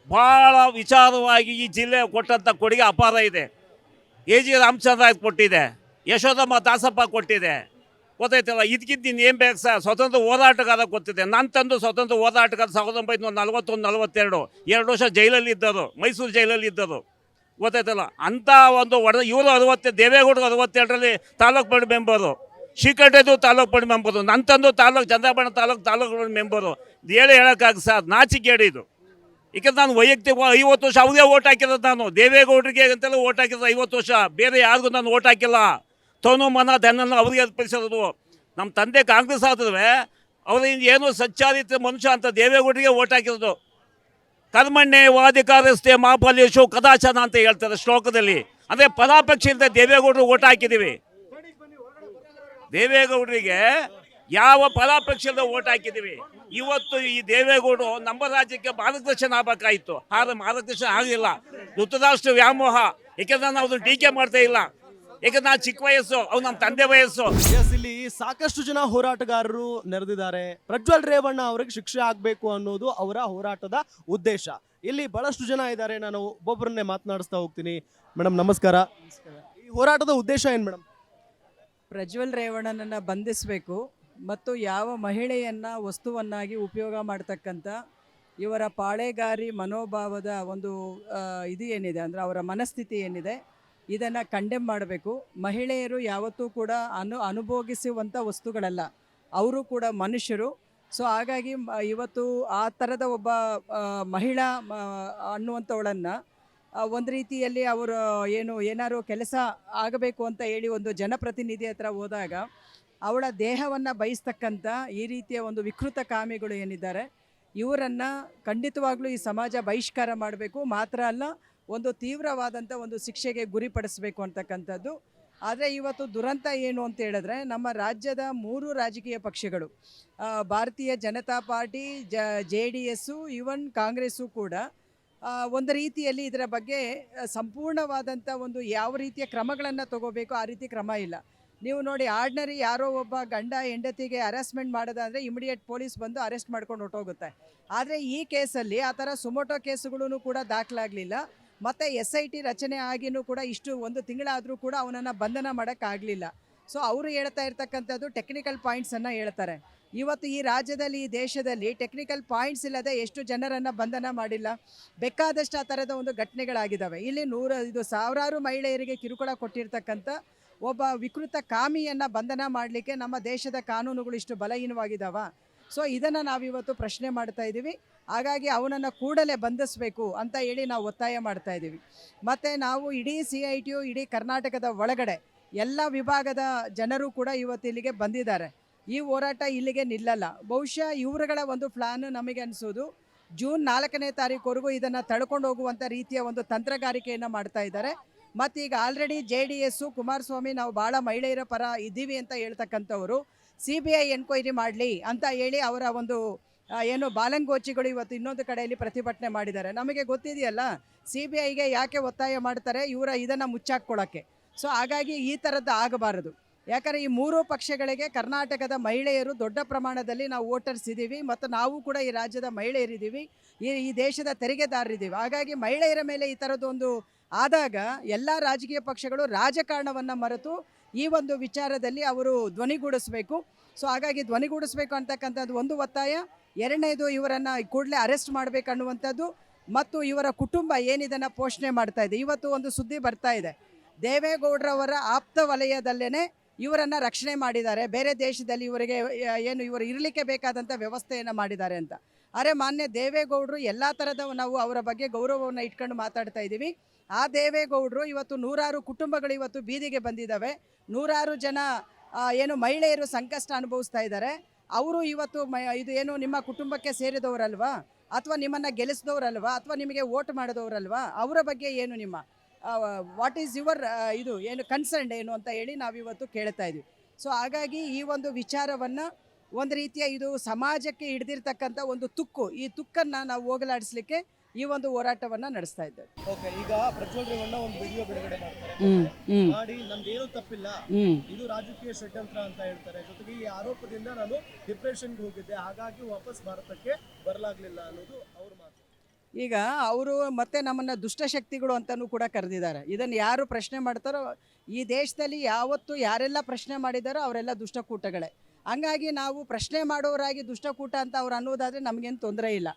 ಭಾಳ ವಿಚಾರವಾಗಿ ಈ ಜಿಲ್ಲೆ ಕೊಟ್ಟಂಥ ಕೊಡುಗೆ ಅಪಾರ ಇದೆ. AG ರಾಮಚಂದ್ರ ಕೊಟ್ಟಿದೆ, ಯಶೋಧಮ್ಮ ದಾಸಪ್ಪ ಕೊಟ್ಟಿದೆ, ಗೊತ್ತಾಯ್ತಲ್ಲ. ಇದಕ್ಕಿಂತ ಇನ್ನೇನು ಬೇಕು ಸರ್? ಸ್ವತಂತ್ರ ಹೋರಾಟಗಾರ ಗೊತ್ತಿದೆ. ನನ್ನ ತಂದು ಸ್ವತಂತ್ರ ಹೋರಾಟಗಾರ 1941-42 2 ವರ್ಷ ಜೈಲಲ್ಲಿ ಇದ್ದರು, ಮೈಸೂರು ಜೈಲಲ್ಲಿ ಇದ್ದರು, ಗೊತ್ತಾಯ್ತಲ್ಲ. ಅಂಥ ಒಂದು ಇವರು 60, ದೇವೇಗೌಡರು 62ರಲ್ಲಿ ತಾಲೂಕು ಬೋರ್ಡ್ ಮೆಂಬರು, ಶ್ರೀಕಂಠದ್ದು ತಾಲೂಕು ಬೋರ್ಡ್ ಮೆಂಬರು, ನನ್ನ ತಂದು ಚಂದ್ರಬಾಣ ತಾಲೂಕು ಬೋರ್ಡ್ ಮೆಂಬರು. ಹೇಳೋಕ್ಕಾಗ ಸರ್, ನಾಚಿಕೆಗೇಡು ಇದು. ಏಕೆಂದ್ರೆ ನಾನು ವೈಯಕ್ತಿಕ 50 ವರ್ಷ ಅವ್ರಿಗೆ ಓಟ್ ಹಾಕಿರೋದು. ನಾನು ದೇವೇಗೌಡರಿಗೆ ಅಂತೆಲ್ಲ ಓಟ್ ಹಾಕಿರೋದು 50 ವರ್ಷ, ಬೇರೆ ಯಾರಿಗೂ ನಾನು ಓಟ್ ಹಾಕಿಲ್ಲ. ತನು ಮನ ಧನನ್ನು ಅವ್ರಿಗೆ ಅರ್ಪಿಸಿರೋದು. ನಮ್ಮ ತಂದೆ ಕಾಂಗ್ರೆಸ್ ಆದ್ರೆ ಅವ್ರಿಂದ ಏನು ಸಚ್ಚಾರಿತ್ರ ಮನುಷ್ಯ ಅಂತ ದೇವೇಗೌಡರಿಗೆ ಓಟ್ ಹಾಕಿರೋದು. ಕರ್ಮಣ್ಯೇವಾಧಿಕಾರಸ್ಥೆ ಮಾಫಲೇಶು ಕದಾಚನ ಅಂತ ಹೇಳ್ತಾರೆ ಶ್ಲೋಕದಲ್ಲಿ. ಅಂದರೆ ಫಲಾಪೇಕ್ಷೆಯಿಂದ ದೇವೇಗೌಡರು ಓಟ್ ಹಾಕಿದ್ದೀವಿ. ದೇವೇಗೌಡರಿಗೆ ಯಾವ ಫಲಾಪೇಕ್ಷೆಯಿಂದ ಓಟ್ ಹಾಕಿದ್ದೀವಿ. ಇವತ್ತು ಈ ದೇವೇಗೌಡರು ನಮ್ಮ ರಾಜ್ಯಕ್ಕೆ ಮಾರ್ಗದರ್ಶನ ಆಗಬೇಕಾಯಿತು, ಆದರೆ ಮಾರ್ಗದರ್ಶನ ಆಗಲಿಲ್ಲ. ಧೃತರಾಷ್ಟ್ರ ವ್ಯಾಮೋಹ. ಏಕೆಂದ್ರೆ ನಾವು ಅದನ್ನು ಟೀಕೆ ಮಾಡ್ತಾ ಇಲ್ಲ, ಯಾಕಂದ್ರೆ ನಾನು ಚಿಕ್ಕ ವಯಸ್ಸು, ಅವ್ರು ನಮ್ಮ ತಂದೆ ವಯಸ್ಸು. ಇಲ್ಲಿ ಸಾಕಷ್ಟು ಜನ ಹೋರಾಟಗಾರರು ನೆರೆದಿದ್ದಾರೆ. ಪ್ರಜ್ವಲ್ ರೇವಣ್ಣ ಅವರಿಗೆ ಶಿಕ್ಷೆ ಆಗಬೇಕು ಅನ್ನೋದು ಅವರ ಹೋರಾಟದ ಉದ್ದೇಶ. ಇಲ್ಲಿ ಬಹಳಷ್ಟು ಜನ ಇದ್ದಾರೆ, ನಾನು ಒಬ್ಬೊಬ್ಬರನ್ನೇ ಮಾತನಾಡಿಸ್ತಾ ಹೋಗ್ತೀನಿ. ಮೇಡಮ್ ನಮಸ್ಕಾರ. ಈ ಹೋರಾಟದ ಉದ್ದೇಶ ಏನು ಮೇಡಮ್? ಪ್ರಜ್ವಲ್ ರೇವಣ್ಣನನ್ನು ಬಂಧಿಸಬೇಕು ಮತ್ತು ಯಾವ ಮಹಿಳೆಯನ್ನು ವಸ್ತುವನ್ನಾಗಿ ಉಪಯೋಗ ಮಾಡ್ತಕ್ಕಂಥ ಇವರ ಪಾಳೆಗಾರಿ ಮನೋಭಾವದ ಒಂದು ಇದು ಏನಿದೆ ಅಂದರೆ ಅವರ ಮನಸ್ಥಿತಿ ಏನಿದೆ, ಇದನ್ನು ಕಂಡೆಮ್ ಮಾಡಬೇಕು. ಮಹಿಳೆಯರು ಯಾವತ್ತೂ ಕೂಡ ಅನುಭೋಗಿಸುವಂಥ ವಸ್ತುಗಳಲ್ಲ, ಅವರು ಕೂಡ ಮನುಷ್ಯರು. ಸೊ ಹಾಗಾಗಿ ಇವತ್ತು ಆ ಥರದ ಒಬ್ಬ ಮಹಿಳಾ ಅನ್ನುವಂಥವಳನ್ನು ಒಂದು ರೀತಿಯಲ್ಲಿ ಅವರು ಏನಾದ್ರು ಕೆಲಸ ಆಗಬೇಕು ಅಂತ ಹೇಳಿ ಒಂದು ಜನಪ್ರತಿನಿಧಿ ಹತ್ರ ಹೋದಾಗ ಅವಳ ದೇಹವನ್ನು ಬಯಸ್ತಕ್ಕಂಥ ಈ ರೀತಿಯ ಒಂದು ವಿಕೃತ ಕಾಮಿಗಳು ಏನಿದ್ದಾರೆ, ಇವರನ್ನು ಖಂಡಿತವಾಗ್ಲೂ ಈ ಸಮಾಜ ಬಹಿಷ್ಕಾರ ಮಾಡಬೇಕು. ಮಾತ್ರ ಅಲ್ಲ, ಒಂದು ತೀವ್ರವಾದಂಥ ಒಂದು ಶಿಕ್ಷೆಗೆ ಗುರಿಪಡಿಸಬೇಕು ಅಂತಕ್ಕಂಥದ್ದು. ಆದರೆ ಇವತ್ತು ದುರಂತ ಏನು ಅಂತ ಹೇಳಿದ್ರೆ, ನಮ್ಮ ರಾಜ್ಯದ 3 ರಾಜಕೀಯ ಪಕ್ಷಗಳು, ಭಾರತೀಯ Janata party, JDS, even Congress ಕೂಡ ಒಂದು ರೀತಿಯಲ್ಲಿ ಇದರ ಬಗ್ಗೆ ಸಂಪೂರ್ಣವಾದಂಥ ಒಂದು ಯಾವ ರೀತಿಯ ಕ್ರಮಗಳನ್ನು ತಗೋಬೇಕು ಆ ರೀತಿ ಕ್ರಮ ಇಲ್ಲ. ನೀವು ನೋಡಿ, ಆರ್ಡಿನರಿ ಯಾರೋ ಒಬ್ಬ ಗಂಡ ಹೆಂಡತಿಗೆ ಅರೆಸ್ಟ್ಮೆಂಟ್ ಮಾಡೋದಾದರೆ ಇಮಿಡಿಯೇಟ್ ಪೊಲೀಸ್ ಬಂದು ಅರೆಸ್ಟ್ ಮಾಡ್ಕೊಂಡು ಹೊರಟೋಗುತ್ತೆ. ಆದರೆ ಈ ಕೇಸಲ್ಲಿ ಆ ಥರ ಸುಮೋಟೋ ಕೇಸುಗಳೂ ಕೂಡ ದಾಖಲಾಗಲಿಲ್ಲ. ಮತ್ತು SIT ರಚನೆ ಆಗಿನೂ ಕೂಡ ಇಷ್ಟು 1 ತಿಂಗಳಾದರೂ ಕೂಡ ಅವನನ್ನು ಬಂಧನ ಮಾಡೋಕ್ಕಾಗಲಿಲ್ಲ. ಸೊ ಅವರು ಹೇಳ್ತಾ ಇರ್ತಕ್ಕಂಥದ್ದು ಟೆಕ್ನಿಕಲ್ ಪಾಯಿಂಟ್ಸನ್ನು ಹೇಳ್ತಾರೆ. ಇವತ್ತು ಈ ರಾಜ್ಯದಲ್ಲಿ, ಈ ದೇಶದಲ್ಲಿ ಟೆಕ್ನಿಕಲ್ ಪಾಯಿಂಟ್ಸ್ ಇಲ್ಲದೆ ಎಷ್ಟು ಜನರನ್ನು ಬಂಧನ ಮಾಡಿಲ್ಲ. ಬೇಕಾದಷ್ಟು ಆ ಥರದ ಒಂದು ಘಟನೆಗಳಾಗಿದ್ದಾವೆ. ಇಲ್ಲಿ ಸಾವಿರಾರು ಮಹಿಳೆಯರಿಗೆ ಕಿರುಕುಳ ಕೊಟ್ಟಿರ್ತಕ್ಕಂಥ ಒಬ್ಬ ವಿಕೃತ ಕಾಮಿಯನ್ನು ಬಂಧನ ಮಾಡಲಿಕ್ಕೆ ನಮ್ಮ ದೇಶದ ಕಾನೂನುಗಳು ಇಷ್ಟು ಬಲಹೀನವಾಗಿದ್ದಾವ? ಸೊ ಇದನ್ನು ನಾವಿವತ್ತು ಪ್ರಶ್ನೆ ಮಾಡ್ತಾ ಇದ್ದೀವಿ. ಹಾಗಾಗಿ ಅವನನ್ನು ಕೂಡಲೇ ಬಂಧಿಸಬೇಕು ಅಂತ ಹೇಳಿ ನಾವು ಒತ್ತಾಯ ಮಾಡ್ತಾ ಇದ್ದೀವಿ. ಮತ್ತು ನಾವು ಇಡೀ CITU, ಇಡೀ ಕರ್ನಾಟಕದ ಒಳಗಡೆ ಎಲ್ಲ ವಿಭಾಗದ ಜನರು ಕೂಡ ಇವತ್ತು ಇಲ್ಲಿಗೆ ಬಂದಿದ್ದಾರೆ. ಈ ಹೋರಾಟ ಇಲ್ಲಿಗೆ ನಿಲ್ಲಲ್ಲ. ಬಹುಶಃ ಇವರುಗಳ ಒಂದು ಪ್ಲಾನ್ ನಮಗೆ ಅನಿಸೋದು ಜೂನ್ 4ನೇ ತಾರೀಕುವರೆಗೂ ಇದನ್ನು ತಳ್ಕೊಂಡು ಹೋಗುವಂಥ ರೀತಿಯ ಒಂದು ತಂತ್ರಗಾರಿಕೆಯನ್ನು ಮಾಡ್ತಾ ಇದ್ದಾರೆ. ಮತ್ತು ಈಗ ಆಲ್ರೆಡಿ JDS, ಕುಮಾರಸ್ವಾಮಿ ನಾವು ಭಾಳ ಮಹಿಳೆಯರ ಪರ ಇದ್ದೀವಿ ಅಂತ ಹೇಳ್ತಕ್ಕಂಥವರು CBI ಎನ್ಕ್ವೈರಿ ಮಾಡಲಿ ಅಂತ ಹೇಳಿ ಅವರ ಒಂದು ಏನು ಬಾಲಂಗೋಚಿಗಳು ಇವತ್ತು ಇನ್ನೊಂದು ಕಡೆಯಲ್ಲಿ ಪ್ರತಿಭಟನೆ ಮಾಡಿದ್ದಾರೆ. ನಮಗೆ ಗೊತ್ತಿದೆಯಲ್ಲ CBIಗೆ ಯಾಕೆ ಒತ್ತಾಯ ಮಾಡ್ತಾರೆ, ಇದನ್ನು ಮುಚ್ಚಾಕ್ಕೊಳ್ಳೋಕ್ಕೆ. ಸೊ ಹಾಗಾಗಿ ಈ ಥರದ್ದು ಆಗಬಾರದು. ಯಾಕಂದರೆ ಈ ಮೂರೂ ಪಕ್ಷಗಳಿಗೆ ಕರ್ನಾಟಕದ ಮಹಿಳೆಯರು ದೊಡ್ಡ ಪ್ರಮಾಣದಲ್ಲಿ ನಾವು ವೋಟರ್ಸ್ ಇದ್ದೀವಿ, ಮತ್ತು ನಾವು ಕೂಡ ಈ ರಾಜ್ಯದ ಮಹಿಳೆಯರಿದ್ದೀವಿ, ಈ ದೇಶದ ತೆರಿಗೆದಾರರಿದ್ದೀವಿ. ಹಾಗಾಗಿ ಮಹಿಳೆಯರ ಮೇಲೆ ಈ ಥರದ್ದೊಂದು ಆದಾಗ ಎಲ್ಲ ರಾಜಕೀಯ ಪಕ್ಷಗಳು ರಾಜಕಾರಣವನ್ನು ಮರೆತು ಈ ಒಂದು ವಿಚಾರದಲ್ಲಿ ಅವರು ಧ್ವನಿಗೂಡಿಸಬೇಕು. ಸೊ ಹಾಗಾಗಿ ಧ್ವನಿಗೂಡಿಸಬೇಕು ಅಂತಕ್ಕಂಥದ್ದು ಒಂದು ಒತ್ತಾಯ. ಎರಡನೇದು, ಇವರನ್ನು ಕೂಡಲೇ ಅರೆಸ್ಟ್ ಮಾಡಬೇಕನ್ನುವಂಥದ್ದು, ಮತ್ತು ಇವರ ಕುಟುಂಬ ಏನಿದನ್ನು ಪೋಷಣೆ ಮಾಡ್ತಾ ಇದೆ. ಇವತ್ತು ಒಂದು ಸುದ್ದಿ ಬರ್ತಾ ಇದೆ, ದೇವೇಗೌಡರವರ ಆಪ್ತ ವಲಯದಲ್ಲೇ ಇವರನ್ನು ರಕ್ಷಣೆ ಮಾಡಿದ್ದಾರೆ, ಬೇರೆ ದೇಶದಲ್ಲಿ ಇವರು ಇರಲಿಕ್ಕೆ ಬೇಕಾದಂಥ ವ್ಯವಸ್ಥೆಯನ್ನು ಮಾಡಿದ್ದಾರೆ ಅಂತ. ಅರೆ ಮಾನ್ಯ ದೇವೇಗೌಡರು ಎಲ್ಲ ಥರದ ನಾವು ಅವರ ಬಗ್ಗೆ ಗೌರವವನ್ನು ಇಟ್ಕೊಂಡು ಮಾತಾಡ್ತಾ ಇದ್ದೀವಿ. ಆ ದೇವೇಗೌಡರು ಇವತ್ತು ನೂರಾರು ಕುಟುಂಬಗಳು ಇವತ್ತು ಬೀದಿಗೆ ಬಂದಿದ್ದಾವೆ, ನೂರಾರು ಜನ ಮಹಿಳೆಯರು ಸಂಕಷ್ಟ ಅನುಭವಿಸ್ತಾ ಇದ್ದಾರೆ. ಅವರು ಇವತ್ತು ಇದು ನಿಮ್ಮ ಕುಟುಂಬಕ್ಕೆ ಸೇರಿದವರಲ್ವಾ, ಅಥವಾ ನಿಮ್ಮನ್ನು ಗೆಲ್ಲಿಸಿದವರಲ್ವಾ, ಅಥವಾ ನಿಮಗೆ ವೋಟ್ ಮಾಡಿದವರಲ್ವಾ, ಅವರ ಬಗ್ಗೆ ನಿಮ್ಮ ವಾಟ್ ಈಸ್ ಯುವರ್ ಕನ್ಸರ್ನ್ ಏನು ಅಂತ ಹೇಳಿ ನಾವಿವತ್ತು ಕೇಳ್ತಾ ಇದ್ವಿ. ಸೊ ಹಾಗಾಗಿ ಈ ಒಂದು ವಿಚಾರವನ್ನು ಒಂದು ರೀತಿಯ ಇದು ಸಮಾಜಕ್ಕೆ ಹಿಡಿದಿರ್ತಕ್ಕಂಥ ಒಂದು ತುಕ್ಕು, ಈ ತುಕ್ಕನ್ನು ನಾವು ಹೋಗಲಾಡಿಸ್ಲಿಕ್ಕೆ ಈ ಒಂದು ಹೋರಾಟವನ್ನು ನಡೆಸ್ತಾ ಇದ್ದೇವೆ. ಓಕೆ, ಈಗ ಪ್ರಜ್ವಲ್ ರೇವಣ್ಣ ಒಂದು ವಿಡಿಯೋ ಬಿಡುಗಡೆ ಮಾಡ್ತಾರೆ, ಮಾಡಿ ನಮ್ದೇನೂ ತಪ್ಪಿಲ್ಲ, ಇದು ರಾಜಕೀಯ ಷಡ್ಯಂತ್ರ ಅಂತ ಹೇಳ್ತಾರೆ. ಜೊತೆಗೆ ಈ ಆರೋಪದಿಂದ ನಾನು ಡಿಪ್ರೆಷನ್ಗೆ ಹೋಗಿದ್ದೆ, ಹಾಗಾಗಿ ವಾಪಸ್ ಭಾರತಕ್ಕೆ ಬರಲಾಗ್ಲಿಲ್ಲ ಅನ್ನೋದು ಅವ್ರ ಮಾತು. ಈಗ ಅವರು ಮತ್ತೆ ನಮ್ಮನ್ನು ದುಷ್ಟಶಕ್ತಿಗಳು ಅಂತಲೂ ಕೂಡ ಕರೆದಿದ್ದಾರೆ. ಇದನ್ನು ಯಾರು ಪ್ರಶ್ನೆ ಮಾಡ್ತಾರೋ, ಈ ದೇಶದಲ್ಲಿ ಯಾವತ್ತು ಯಾರೆಲ್ಲ ಪ್ರಶ್ನೆ ಮಾಡಿದಾರೋ ಅವರೆಲ್ಲ ದುಷ್ಟಕೂಟಗಳೇ. ಹಂಗಾಗಿ ನಾವು ಪ್ರಶ್ನೆ ಮಾಡೋರಾಗಿ ದುಷ್ಟಕೂಟ ಅಂತ ಅವ್ರು ಅನ್ನೋದಾದರೆ ನಮಗೇನು ತೊಂದರೆ ಇಲ್ಲ.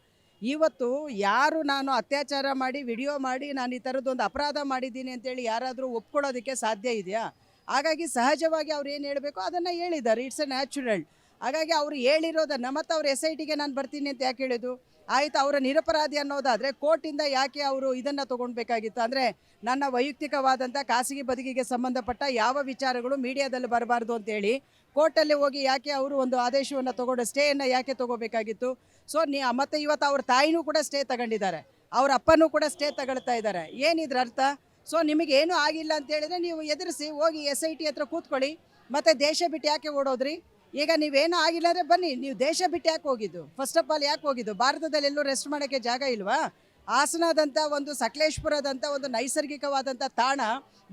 ಇವತ್ತು ಯಾರು ನಾನು ಅತ್ಯಾಚಾರ ಮಾಡಿ ವಿಡಿಯೋ ಮಾಡಿ ನಾನು ಈ ಥರದ್ದೊಂದು ಅಪರಾಧ ಮಾಡಿದ್ದೀನಿ ಅಂತೇಳಿ ಯಾರಾದರೂ ಒಪ್ಕೊಳ್ಳೋದಕ್ಕೆ ಸಾಧ್ಯ ಇದೆಯಾ? ಹಾಗಾಗಿ ಸಹಜವಾಗಿ ಅವ್ರು ಏನು ಹೇಳಬೇಕು ಅದನ್ನು ಹೇಳಿದ್ದಾರೆ, ಇಟ್ಸ್ ಎ ನ್ಯಾಚುರಲ್. ಹಾಗಾಗಿ ಅವರು ಹೇಳಿರೋದನ್ನು ಮತ್ತು ಅವ್ರು SITಗೆ ನಾನು ಬರ್ತೀನಿ ಅಂತ ಯಾಕೆ ಹೇಳಿದ್ದು? ಆಯಿತು, ಅವರ ನಿರಪರಾಧಿ ಅನ್ನೋದಾದರೆ ಕೋರ್ಟಿಂದ ಯಾಕೆ ಅವರು ಇದನ್ನು ತೊಗೊಳ್ಬೇಕಾಗಿತ್ತು? ಅಂದರೆ ನನ್ನ ವೈಯಕ್ತಿಕವಾದಂಥ ಖಾಸಗಿ ಬದುಕಿಗೆ ಸಂಬಂಧಪಟ್ಟ ಯಾವ ವಿಚಾರಗಳು ಮೀಡಿಯಾದಲ್ಲಿ ಬರಬಾರ್ದು ಅಂತೇಳಿ ಕೋರ್ಟಲ್ಲಿ ಹೋಗಿ ಯಾಕೆ ಅವರು ಒಂದು ಆದೇಶವನ್ನು ತೊಗೊಂಡು ಸ್ಟೇಯನ್ನು ಯಾಕೆ ತೊಗೋಬೇಕಾಗಿತ್ತು? ಸೊ ಮತ್ತು ಇವತ್ತು ಅವ್ರ ತಾಯಿನೂ ಕೂಡ ಸ್ಟೇ ತಗೊಂಡಿದ್ದಾರೆ, ಅವ್ರ ಅಪ್ಪನೂ ಕೂಡ ಸ್ಟೇ ತಗೊಳ್ತಾ ಇದ್ದಾರೆ. ಏನಿದ್ರ ಅರ್ಥ? ಸೊ ನಿಮಗೇನು ಆಗಿಲ್ಲ ಅಂತೇಳಿದರೆ ನೀವು ಎದುರಿಸಿ ಹೋಗಿ SIT ಹತ್ರ ಕೂತ್ಕೊಳ್ಳಿ, ಮತ್ತು ದೇಶ ಬಿಟ್ಟು ಯಾಕೆ ಓಡೋದ್ರಿ? ಈಗ ನೀವೇನು ಆಗಿಲ್ಲ ಅಂದರೆ ಬನ್ನಿ, ನೀವು ದೇಶ ಬಿಟ್ಟು ಯಾಕೆ ಹೋಗಿದ್ದು? ಫಸ್ಟ್ ಆಫ್ ಆಲ್ ಯಾಕೆ ಹೋಗಿದ್ದು? ಭಾರತದಲ್ಲಿ ಎಲ್ಲೂ ರೆಸ್ಟ್ ಮಾಡೋಕ್ಕೆ ಜಾಗ ಇಲ್ವಾ? ಹಾಸನದಂಥ ಒಂದು ಸಕಲೇಶ್ಪುರದಂಥ ಒಂದು ನೈಸರ್ಗಿಕವಾದಂಥ ತಾಣ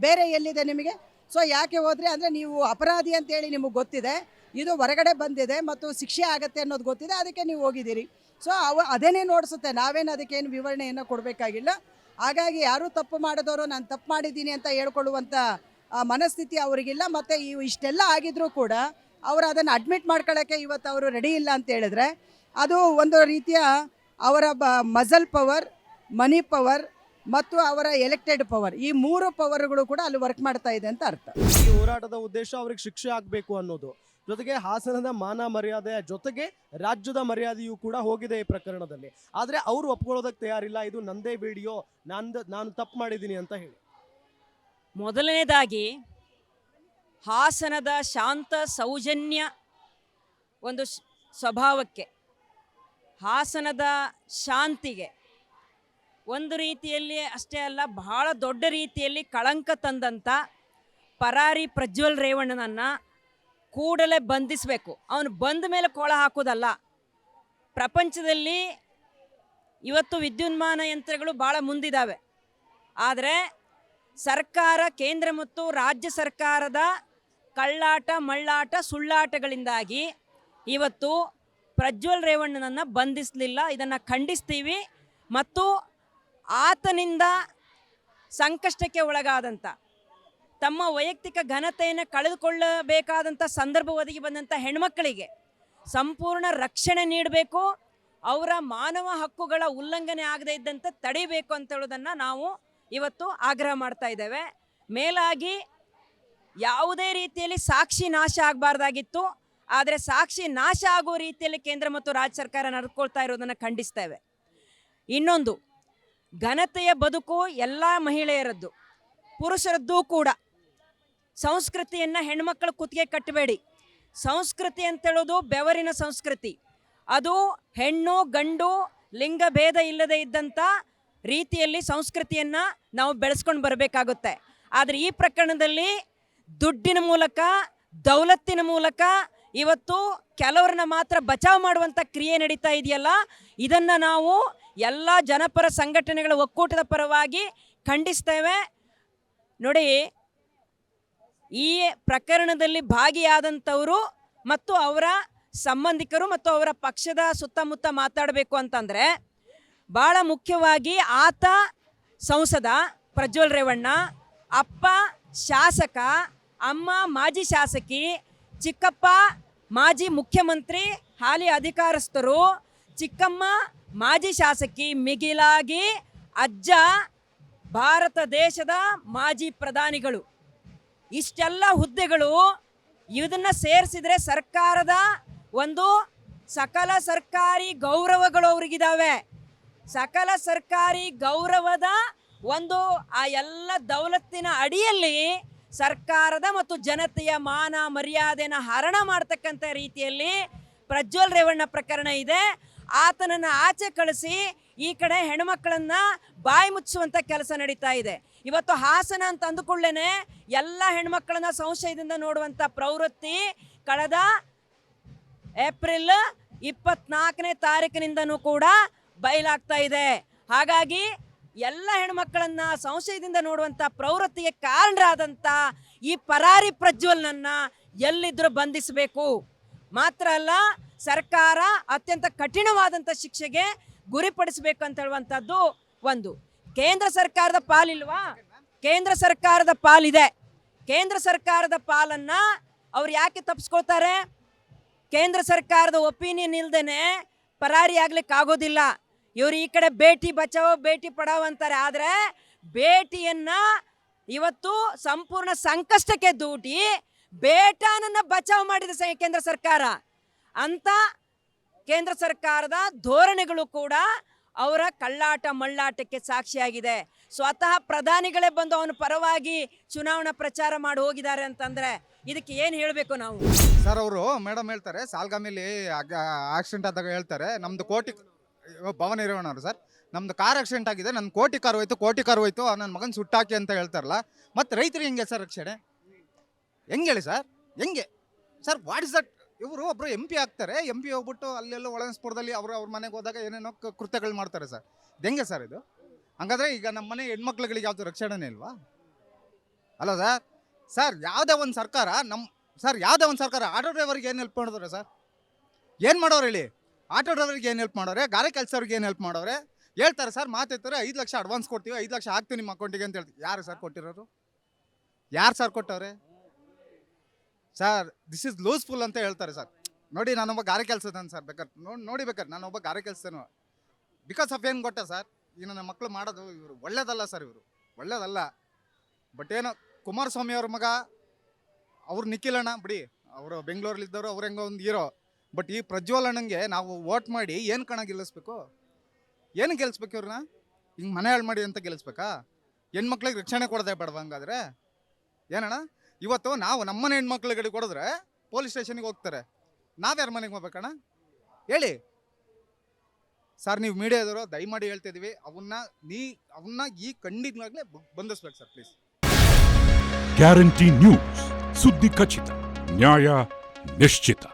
ಬೇರೆ ಎಲ್ಲಿದೆ ನಿಮಗೆ? ಸೊ ಯಾಕೆ ಹೋದ್ರಿ ಅಂದರೆ ನೀವು ಅಪರಾಧಿ ಅಂತೇಳಿ ನಿಮಗೆ ಗೊತ್ತಿದೆ, ಇದು ಹೊರಗಡೆ ಬಂದಿದೆ ಮತ್ತು ಶಿಕ್ಷೆ ಆಗುತ್ತೆ ಅನ್ನೋದು ಗೊತ್ತಿದೆ, ಅದಕ್ಕೆ ನೀವು ಹೋಗಿದ್ದೀರಿ. ಸೊ ಅದೇನೇ ನೋಡಿಸುತ್ತೆ, ನಾವೇನು ಅದಕ್ಕೇನು ವಿವರಣೆಯನ್ನು ಕೊಡಬೇಕಾಗಿಲ್ಲ. ಹಾಗಾಗಿ ಯಾರೂ ತಪ್ಪು ಮಾಡಿದವರು ನಾನು ತಪ್ಪು ಮಾಡಿದ್ದೀನಿ ಅಂತ ಹೇಳ್ಕೊಳ್ಳುವಂಥ ಮನಸ್ಥಿತಿ ಅವರಿಗಿಲ್ಲ. ಮತ್ತು ಇಷ್ಟೆಲ್ಲ ಆಗಿದ್ರೂ ಕೂಡ ಅವರು ಅದನ್ನು ಅಡ್ಮಿಟ್ ಮಾಡ್ಕೊಳ್ಳೋಕ್ಕೆ ಇವತ್ತು ಅವರು ರೆಡಿ ಇಲ್ಲ ಅಂತ ಹೇಳಿದ್ರೆ ಅದು ಒಂದು ರೀತಿಯ ಅವರ ಮಸಲ್ ಪವರ್, ಮನಿ ಪವರ್ ಮತ್ತು ಅವರ ಎಲೆಕ್ಟೆಡ್ ಪವರ್, ಈ ಮೂರು ಪವರ್ಗಳು ಕೂಡ ಅಲ್ಲಿ ವರ್ಕ್ ಮಾಡ್ತಾ ಇದೆ ಅಂತ ಅರ್ಥ. ಈ ಹೋರಾಟದ ಉದ್ದೇಶ ಅವ್ರಿಗೆ ಶಿಕ್ಷೆ ಆಗಬೇಕು ಅನ್ನೋದು, ಜೊತೆಗೆ ಹಾಸನದ ಮಾನ ಮರ್ಯಾದೆ ಜೊತೆಗೆ ರಾಜ್ಯದ ಮರ್ಯಾದೆಯೂ ಕೂಡ ಹೋಗಿದೆ ಈ ಪ್ರಕರಣದಲ್ಲಿ. ಆದರೆ ಅವರು ಒಪ್ಕೊಳ್ಳೋದಕ್ಕೆ ತಯಾರಿಲ್ಲ, ಇದು ನಂದೇ ವಿಡಿಯೋ, ನಾನು ತಪ್ಪು ಮಾಡಿದ್ದೀನಿ ಅಂತ ಹೇಳಿ. ಮೊದಲನೇದಾಗಿ ಹಾಸನದ ಶಾಂತ ಸೌಜನ್ಯ ಒಂದು ಸ್ವಭಾವಕ್ಕೆ, ಹಾಸನದ ಶಾಂತಿಗೆ ಒಂದು ರೀತಿಯಲ್ಲಿ ಅಷ್ಟೇ ಅಲ್ಲ, ಬಹಳ ದೊಡ್ಡ ರೀತಿಯಲ್ಲಿ ಕಳಂಕ ತಂದಂಥ ಪರಾರಿ ಪ್ರಜ್ವಲ್ ರೇವಣ್ಣನನ್ನು ಕೂಡಲೇ ಬಂಧಿಸಬೇಕು. ಅವನು ಬಂದ ಮೇಲೆ ಕೋಳ ಹಾಕೋದಲ್ಲ. ಪ್ರಪಂಚದಲ್ಲಿ ಇವತ್ತು ವಿದ್ಯುನ್ಮಾನ ಯಂತ್ರಗಳು ಭಾಳ ಮುಂದಿದ್ದಾವೆ, ಆದರೆ ಸರ್ಕಾರ, ಕೇಂದ್ರ ಮತ್ತು ರಾಜ್ಯ ಸರ್ಕಾರದ ಕಳ್ಳಾಟ, ಮಳ್ಳಾಟ, ಸುಳ್ಳಾಟಗಳಿಂದಾಗಿ ಇವತ್ತು ಪ್ರಜ್ವಲ್ ರೇವಣ್ಣನನ್ನು ಬಂಧಿಸಲಿಲ್ಲ. ಇದನ್ನು ಖಂಡಿಸ್ತೀವಿ. ಮತ್ತು ಆತನಿಂದ ಸಂಕಷ್ಟಕ್ಕೆ ಒಳಗಾದಂಥ, ತಮ್ಮ ವೈಯಕ್ತಿಕ ಘನತೆಯನ್ನು ಕಳೆದುಕೊಳ್ಳಬೇಕಾದಂಥ ಸಂದರ್ಭ ಒದಗಿ ಬಂದಂಥ ಹೆಣ್ಮಕ್ಕಳಿಗೆ ಸಂಪೂರ್ಣ ರಕ್ಷಣೆ ನೀಡಬೇಕು, ಅವರ ಮಾನವ ಹಕ್ಕುಗಳ ಉಲ್ಲಂಘನೆ ಆಗದೇ ಇದ್ದಂತೆ ತಡಿಬೇಕು ಅಂತ ಹೇಳೋದನ್ನು ನಾವು ಇವತ್ತು ಆಗ್ರಹ ಮಾಡ್ತಾ ಇದ್ದೇವೆ. ಮೇಲಾಗಿ ಯಾವುದೇ ರೀತಿಯಲ್ಲಿ ಸಾಕ್ಷಿ ನಾಶ ಆಗಬಾರ್ದಾಗಿತ್ತು, ಆದರೆ ಸಾಕ್ಷಿ ನಾಶ ಆಗೋ ರೀತಿಯಲ್ಲಿ ಕೇಂದ್ರ ಮತ್ತು ರಾಜ್ಯ ಸರ್ಕಾರ ನಡ್ಕೊಳ್ತಾ ಇರೋದನ್ನು ಖಂಡಿಸ್ತೇವೆ. ಇನ್ನೊಂದು, ಘನತೆಯ ಬದುಕು ಎಲ್ಲ ಮಹಿಳೆಯರದ್ದು, ಪುರುಷರದ್ದು ಕೂಡ. ಸಂಸ್ಕೃತಿಯನ್ನು ಹೆಣ್ಮಕ್ಳು ಕುತ್ತಿಗೆ ಕಟ್ಟಬೇಡಿ. ಸಂಸ್ಕೃತಿ ಅಂತೇಳೋದು ಬೆವರಿನ ಸಂಸ್ಕೃತಿ. ಅದು ಹೆಣ್ಣು ಗಂಡು ಲಿಂಗ ಭೇದ ಇಲ್ಲದೆ ಇದ್ದಂಥ ರೀತಿಯಲ್ಲಿ ಸಂಸ್ಕೃತಿಯನ್ನು ನಾವು ಬೆಳೆಸ್ಕೊಂಡು ಬರಬೇಕಾಗುತ್ತೆ. ಆದರೆ ಈ ಪ್ರಕರಣದಲ್ಲಿ ದುಡ್ಡಿನ ಮೂಲಕ, ದೌಲತ್ತಿನ ಮೂಲಕ ಇವತ್ತು ಕೆಲವ್ರನ್ನ ಮಾತ್ರ ಬಚಾವ್ ಮಾಡುವಂಥ ಕ್ರಿಯೆ ನಡೀತಾ ಇದೆಯಲ್ಲ, ಇದನ್ನು ನಾವು ಎಲ್ಲ ಜನಪರ ಸಂಘಟನೆಗಳ ಒಕ್ಕೂಟದ ಪರವಾಗಿ ಖಂಡಿಸ್ತೇವೆ. ನೋಡಿ, ಈ ಪ್ರಕರಣದಲ್ಲಿ ಭಾಗಿಯಾದಂಥವರು ಮತ್ತು ಅವರ ಸಂಬಂಧಿಕರು ಮತ್ತು ಅವರ ಪಕ್ಷದ ಸುತ್ತಮುತ್ತ ಮಾತಾಡಬೇಕು ಅಂತಂದರೆ, ಭಾಳ ಮುಖ್ಯವಾಗಿ ಆತ ಸಂಸದ ಪ್ರಜ್ವಲ್ ರೇವಣ್ಣ, ಅಪ್ಪ ಶಾಸಕ, ಅಮ್ಮ ಮಾಜಿ ಶಾಸಕಿ, ಚಿಕ್ಕಪ್ಪ ಮಾಜಿ ಮುಖ್ಯಮಂತ್ರಿ ಹಾಲಿ ಅಧಿಕಾರಸ್ಥರು, ಚಿಕ್ಕಮ್ಮ ಮಾಜಿ ಶಾಸಕಿ, ಮಿಗಿಲಾಗಿ ಅಜ್ಜ ಭಾರತ ದೇಶದ ಮಾಜಿ ಪ್ರಧಾನಿಗಳು. ಇಷ್ಟೆಲ್ಲ ಹುದ್ದೆಗಳು, ಇದನ್ನು ಸೇರಿಸಿದರೆ ಸರ್ಕಾರದ ಒಂದು ಸಕಲ ಸರ್ಕಾರಿ ಗೌರವಗಳು ಅವ್ರಿಗಿದ್ದಾವೆ. ಸಕಲ ಸರ್ಕಾರಿ ಗೌರವದ ಒಂದು ಆ ಎಲ್ಲ ದೌಲತ್ತಿನ ಅಡಿಯಲ್ಲಿ ಸರ್ಕಾರದ ಮತ್ತು ಜನತೆಯ ಮಾನ ಮರ್ಯಾದೆನ ಹರಣ ಮಾಡ್ತಕ್ಕಂಥ ರೀತಿಯಲ್ಲಿ ಪ್ರಜ್ವಲ್ ರೇವಣ್ಣ ಪ್ರಕರಣ ಇದೆ. ಆತನನ್ನು ಆಚೆ ಕಳಿಸಿ ಈ ಕಡೆ ಹೆಣ್ಮಕ್ಳನ್ನ ಬಾಯಿ ಮುಚ್ಚುವಂಥ ಕೆಲಸ ನಡೀತಾ ಇದೆ. ಇವತ್ತು ಹಾಸನ ಅಂತ ಅಂದುಕೊಳ್ಳೇನೆ ಎಲ್ಲ ಹೆಣ್ಮಕ್ಳನ್ನ ಸಂಶಯದಿಂದ ನೋಡುವಂಥ ಪ್ರವೃತ್ತಿ ಕಳೆದ ಏಪ್ರಿಲ್ 24ನೇ ತಾರೀಕಿನಿಂದನೂ ಕೂಡ ಬಯಲಾಗ್ತಾ ಇದೆ. ಹಾಗಾಗಿ ಎಲ್ಲ ಹೆಣ್ಮಕ್ಕಳನ್ನ ಸಂಶಯದಿಂದ ನೋಡುವಂಥ ಪ್ರವೃತ್ತಿಗೆ ಕಾರಣರಾದಂಥ ಈ ಪರಾರಿ ಪ್ರಜ್ವಲ್ನನ್ನ ಎಲ್ಲಿದ್ರೂ ಬಂಧಿಸಬೇಕು. ಮಾತ್ರ ಅಲ್ಲ, ಸರ್ಕಾರ ಅತ್ಯಂತ ಕಠಿಣವಾದಂಥ ಶಿಕ್ಷೆಗೆ ಗುರಿಪಡಿಸಬೇಕು ಅಂತ ಹೇಳುವಂಥದ್ದು ಒಂದು. ಕೇಂದ್ರ ಸರ್ಕಾರದ ಪಾಲಿಲ್ವಾ? ಕೇಂದ್ರ ಸರ್ಕಾರದ ಪಾಲಿದೆ. ಕೇಂದ್ರ ಸರ್ಕಾರದ ಪಾಲನ್ನು ಅವ್ರು ಯಾಕೆ ತಪ್ಪಿಸ್ಕೊಳ್ತಾರೆ? ಕೇಂದ್ರ ಸರ್ಕಾರದ ಒಪಿನಿಯನ್ ಇಲ್ದೇನೆ ಪರಾರಿ ಆಗ್ಲಿಕ್ಕೆ ಆಗೋದಿಲ್ಲ. ಇವರು ಈ ಕಡೆ ಬೇಟಿ ಬಚಾವೋ ಬೇಟಿ ಪಡಾವೋ ಅಂತಾರೆ, ಆದರೆ ಬೇಟಿಯನ್ನ ಇವತ್ತು ಸಂಪೂರ್ಣ ಸಂಕಷ್ಟಕ್ಕೆ ದೂಡಿ ಬೇಟಾನನ್ನ ಬಚಾವ್ ಮಾಡಿದ ಕೇಂದ್ರ ಸರ್ಕಾರ. ಅಂತ ಕೇಂದ್ರ ಸರ್ಕಾರದ ಧೋರಣೆಗಳು ಕೂಡ ಅವರ ಕಳ್ಳಾಟ ಮಳ್ಳಾಟಕ್ಕೆ ಸಾಕ್ಷಿಯಾಗಿದೆ. ಸ್ವತಃ ಪ್ರಧಾನಿಗಳೇ ಬಂದು ಅವನ ಪರವಾಗಿ ಚುನಾವಣಾ ಪ್ರಚಾರ ಮಾಡಿ ಹೋಗಿದ್ದಾರೆ ಅಂತಂದ್ರೆ ಇದಕ್ಕೆ ಏನು ಹೇಳಬೇಕು ನಾವು? ಸರ್, ಅವರು ಮೇಡಮ್ ಹೇಳ್ತಾರೆ ಸಾಲ್ಗಾಮಿಲಿ ಆಕ್ಸಿಡೆಂಟ್ ಆದಾಗ ಹೇಳ್ತಾರೆ, ನಮ್ದು ಭವನ ರೇವಣ್ಣವರು ಸರ್, ನಮ್ದು ಕಾರ್ ಆಕ್ಸಿಡೆಂಟ್ ಆಗಿದೆ, ನನ್ನ ಕೋಟಿ ಕಾರ್ ಹೋಯ್ತು, ನನ್ನ ಮಗನ ಸುಟ್ಟಾಕಿ ಅಂತ ಹೇಳ್ತಾರಲ್ಲ. ಮತ್ತು ರೈತರಿಗೆ ಹೆಂಗೆ ಸರ್ ರಕ್ಷಣೆ? ಹೆಂಗೆ ಹೇಳಿ ಸರ್, ಹೆಂಗೆ ಸರ್? What is that? ಇವರು ಒಬ್ಬರು MP ಆಗ್ತಾರೆ, MP ಹೋಗ್ಬಿಟ್ಟು ಅಲ್ಲೆಲ್ಲ ಒಳಸ್ಪುರದಲ್ಲಿ ಅವ್ರ ಮನೆಗೆ ಹೋದಾಗ ಏನೇನೋ ಕೃತ್ಯಗಳು ಮಾಡ್ತಾರೆ ಸರ್. ಇದು ಹೆಂಗೆ ಸರ್ ಇದು? ಹಂಗಾದ್ರೆ ಈಗ ನಮ್ಮ ಮನೆ ಹೆಣ್ಮಕ್ಳುಗಳಿಗೆ ಯಾವುದು ರಕ್ಷಣೆನೇ ಇಲ್ವಾ? ಅಲ್ಲ ಸರ್. ಸರ್, ಯಾವುದೇ ಒಂದು ಸರ್ಕಾರ ಆಟೋ ಡ್ರೈವರ್ಗೆ ಏನು ಹೆಲ್ಪ್ ಮಾಡಿದ್ರೆ ಸರ್? ಏನು ಮಾಡೋರು ಹೇಳಿ? ಆಟೋ ಡ್ರೈವರ್ಗೆ ಏನು ಹೆಲ್ಪ್ ಮಾಡೋರೆ? ಗಾರೆ ಕೆಲಸವ್ರಿಗೆ ಏನು ಹೆಲ್ಪ್ ಮಾಡೋರೆ? ಹೇಳ್ತಾರೆ ಸರ್, ಮಾತಾಡ್ತಾರೆ 5 ಲಕ್ಷ ಅಡ್ವಾನ್ಸ್ ಕೊಡ್ತೀವಿ, 5 ಲಕ್ಷ ಹಾಕ್ತೀವಿ ನಿಮ್ಮ ಅಕೌಂಟಿಗೆ ಅಂತ ಹೇಳ್ತೀವಿ. ಯಾರು ಸರ್ ಕೊಟ್ಟಿರೋರು? ಯಾರು ಸರ್ ಕೊಟ್ಟವ್ರೆ ಸರ್? ದಿಸ್ ಇಸ್ ಲೂಸ್ಫುಲ್ ಅಂತ ಹೇಳ್ತಾರೆ ಸರ್. ನೋಡಿ, ನಾನೊಬ್ಬ ಗಾರೆ ಕೆಲಸದನು ಸರ್, ಬೇಕಾದ್ರೆ ನಾನೊಬ್ಬ ಗಾರೆ ಕೆಲಸದನು. ಬಿಕಾಸ್ ಆಫ್ ಏನು ಗೊತ್ತಾ ಸರ್, ಈಗ ನನ್ನ ಮಕ್ಕಳು ಮಾಡೋದು ಇವರು ಒಳ್ಳೇದಲ್ಲ ಸರ್, ಇವರು ಒಳ್ಳೇದಲ್ಲ. ಬಟ್ ಏನೋ ಕುಮಾರಸ್ವಾಮಿ ಅವ್ರ ಮಗ ಅವ್ರು ನಿಖಿಲಣ್ಣ ಬಿಡಿ, ಅವರು ಬೆಂಗಳೂರಲ್ಲಿದ್ದವರು, ಅವ್ರು ಹೆಂಗೋ ಒಂದು ಹೀರೋ. ಬಟ್ ಈ ಪ್ರಜ್ವಲ್ ಅಣ್ಣಂಗೆ ನಾವು ವೋಟ್ ಮಾಡಿ ಏನು ಕಣ ಗೆಲ್ಲಿಸ್ಬೇಕು? ಏನು ಗೆಲ್ಲಿಸ್ಬೇಕು ಇವ್ರನ್ನ? ಹಿಂಗೆ ಮನೆ ಹಾಳು ಮಾಡಿ ಅಂತ ಗೆಲ್ಲಿಸ್ಬೇಕಾ? ಹೆಣ್ಮಕ್ಳಿಗೆ ರಕ್ಷಣೆ ಕೊಡದೆ ಬೇಡವ? ಹಂಗಾದ್ರೆ ಏನಣ್ಣ? ಇವತ್ತು ನಾವು ನಮ್ಮನೆ ಹೆಣ್ಮಕ್ಳುಗಳಿಗೆ ಕೊಡಿದ್ರೆ ಪೊಲೀಸ್ ಸ್ಟೇಷನ್ಗೆ ಹೋಗ್ತಾರೆ, ನಾವ್ಯಾರ ಮನೆಗೆ ಹೋಗ್ಬೇಕಣ್ಣ ಹೇಳಿ ಸರ್? ನೀವು ಮೀಡಿಯಾದವರು ದಯಮಾಡಿ ಹೇಳ್ತಿದ್ದೀವಿ, ಅವನ್ನ ಈ ಖಂಡಿತವಾಗ್ಲೇ ಬಂಧಿಸ್ಬೇಕು ಸರ್, ಪ್ಲೀಸ್. ಗ್ಯಾರಂಟಿ ನ್ಯೂಸ್, ಸುದ್ದಿ ಖಚಿತ, ನ್ಯಾಯ ನಿಶ್ಚಿತ.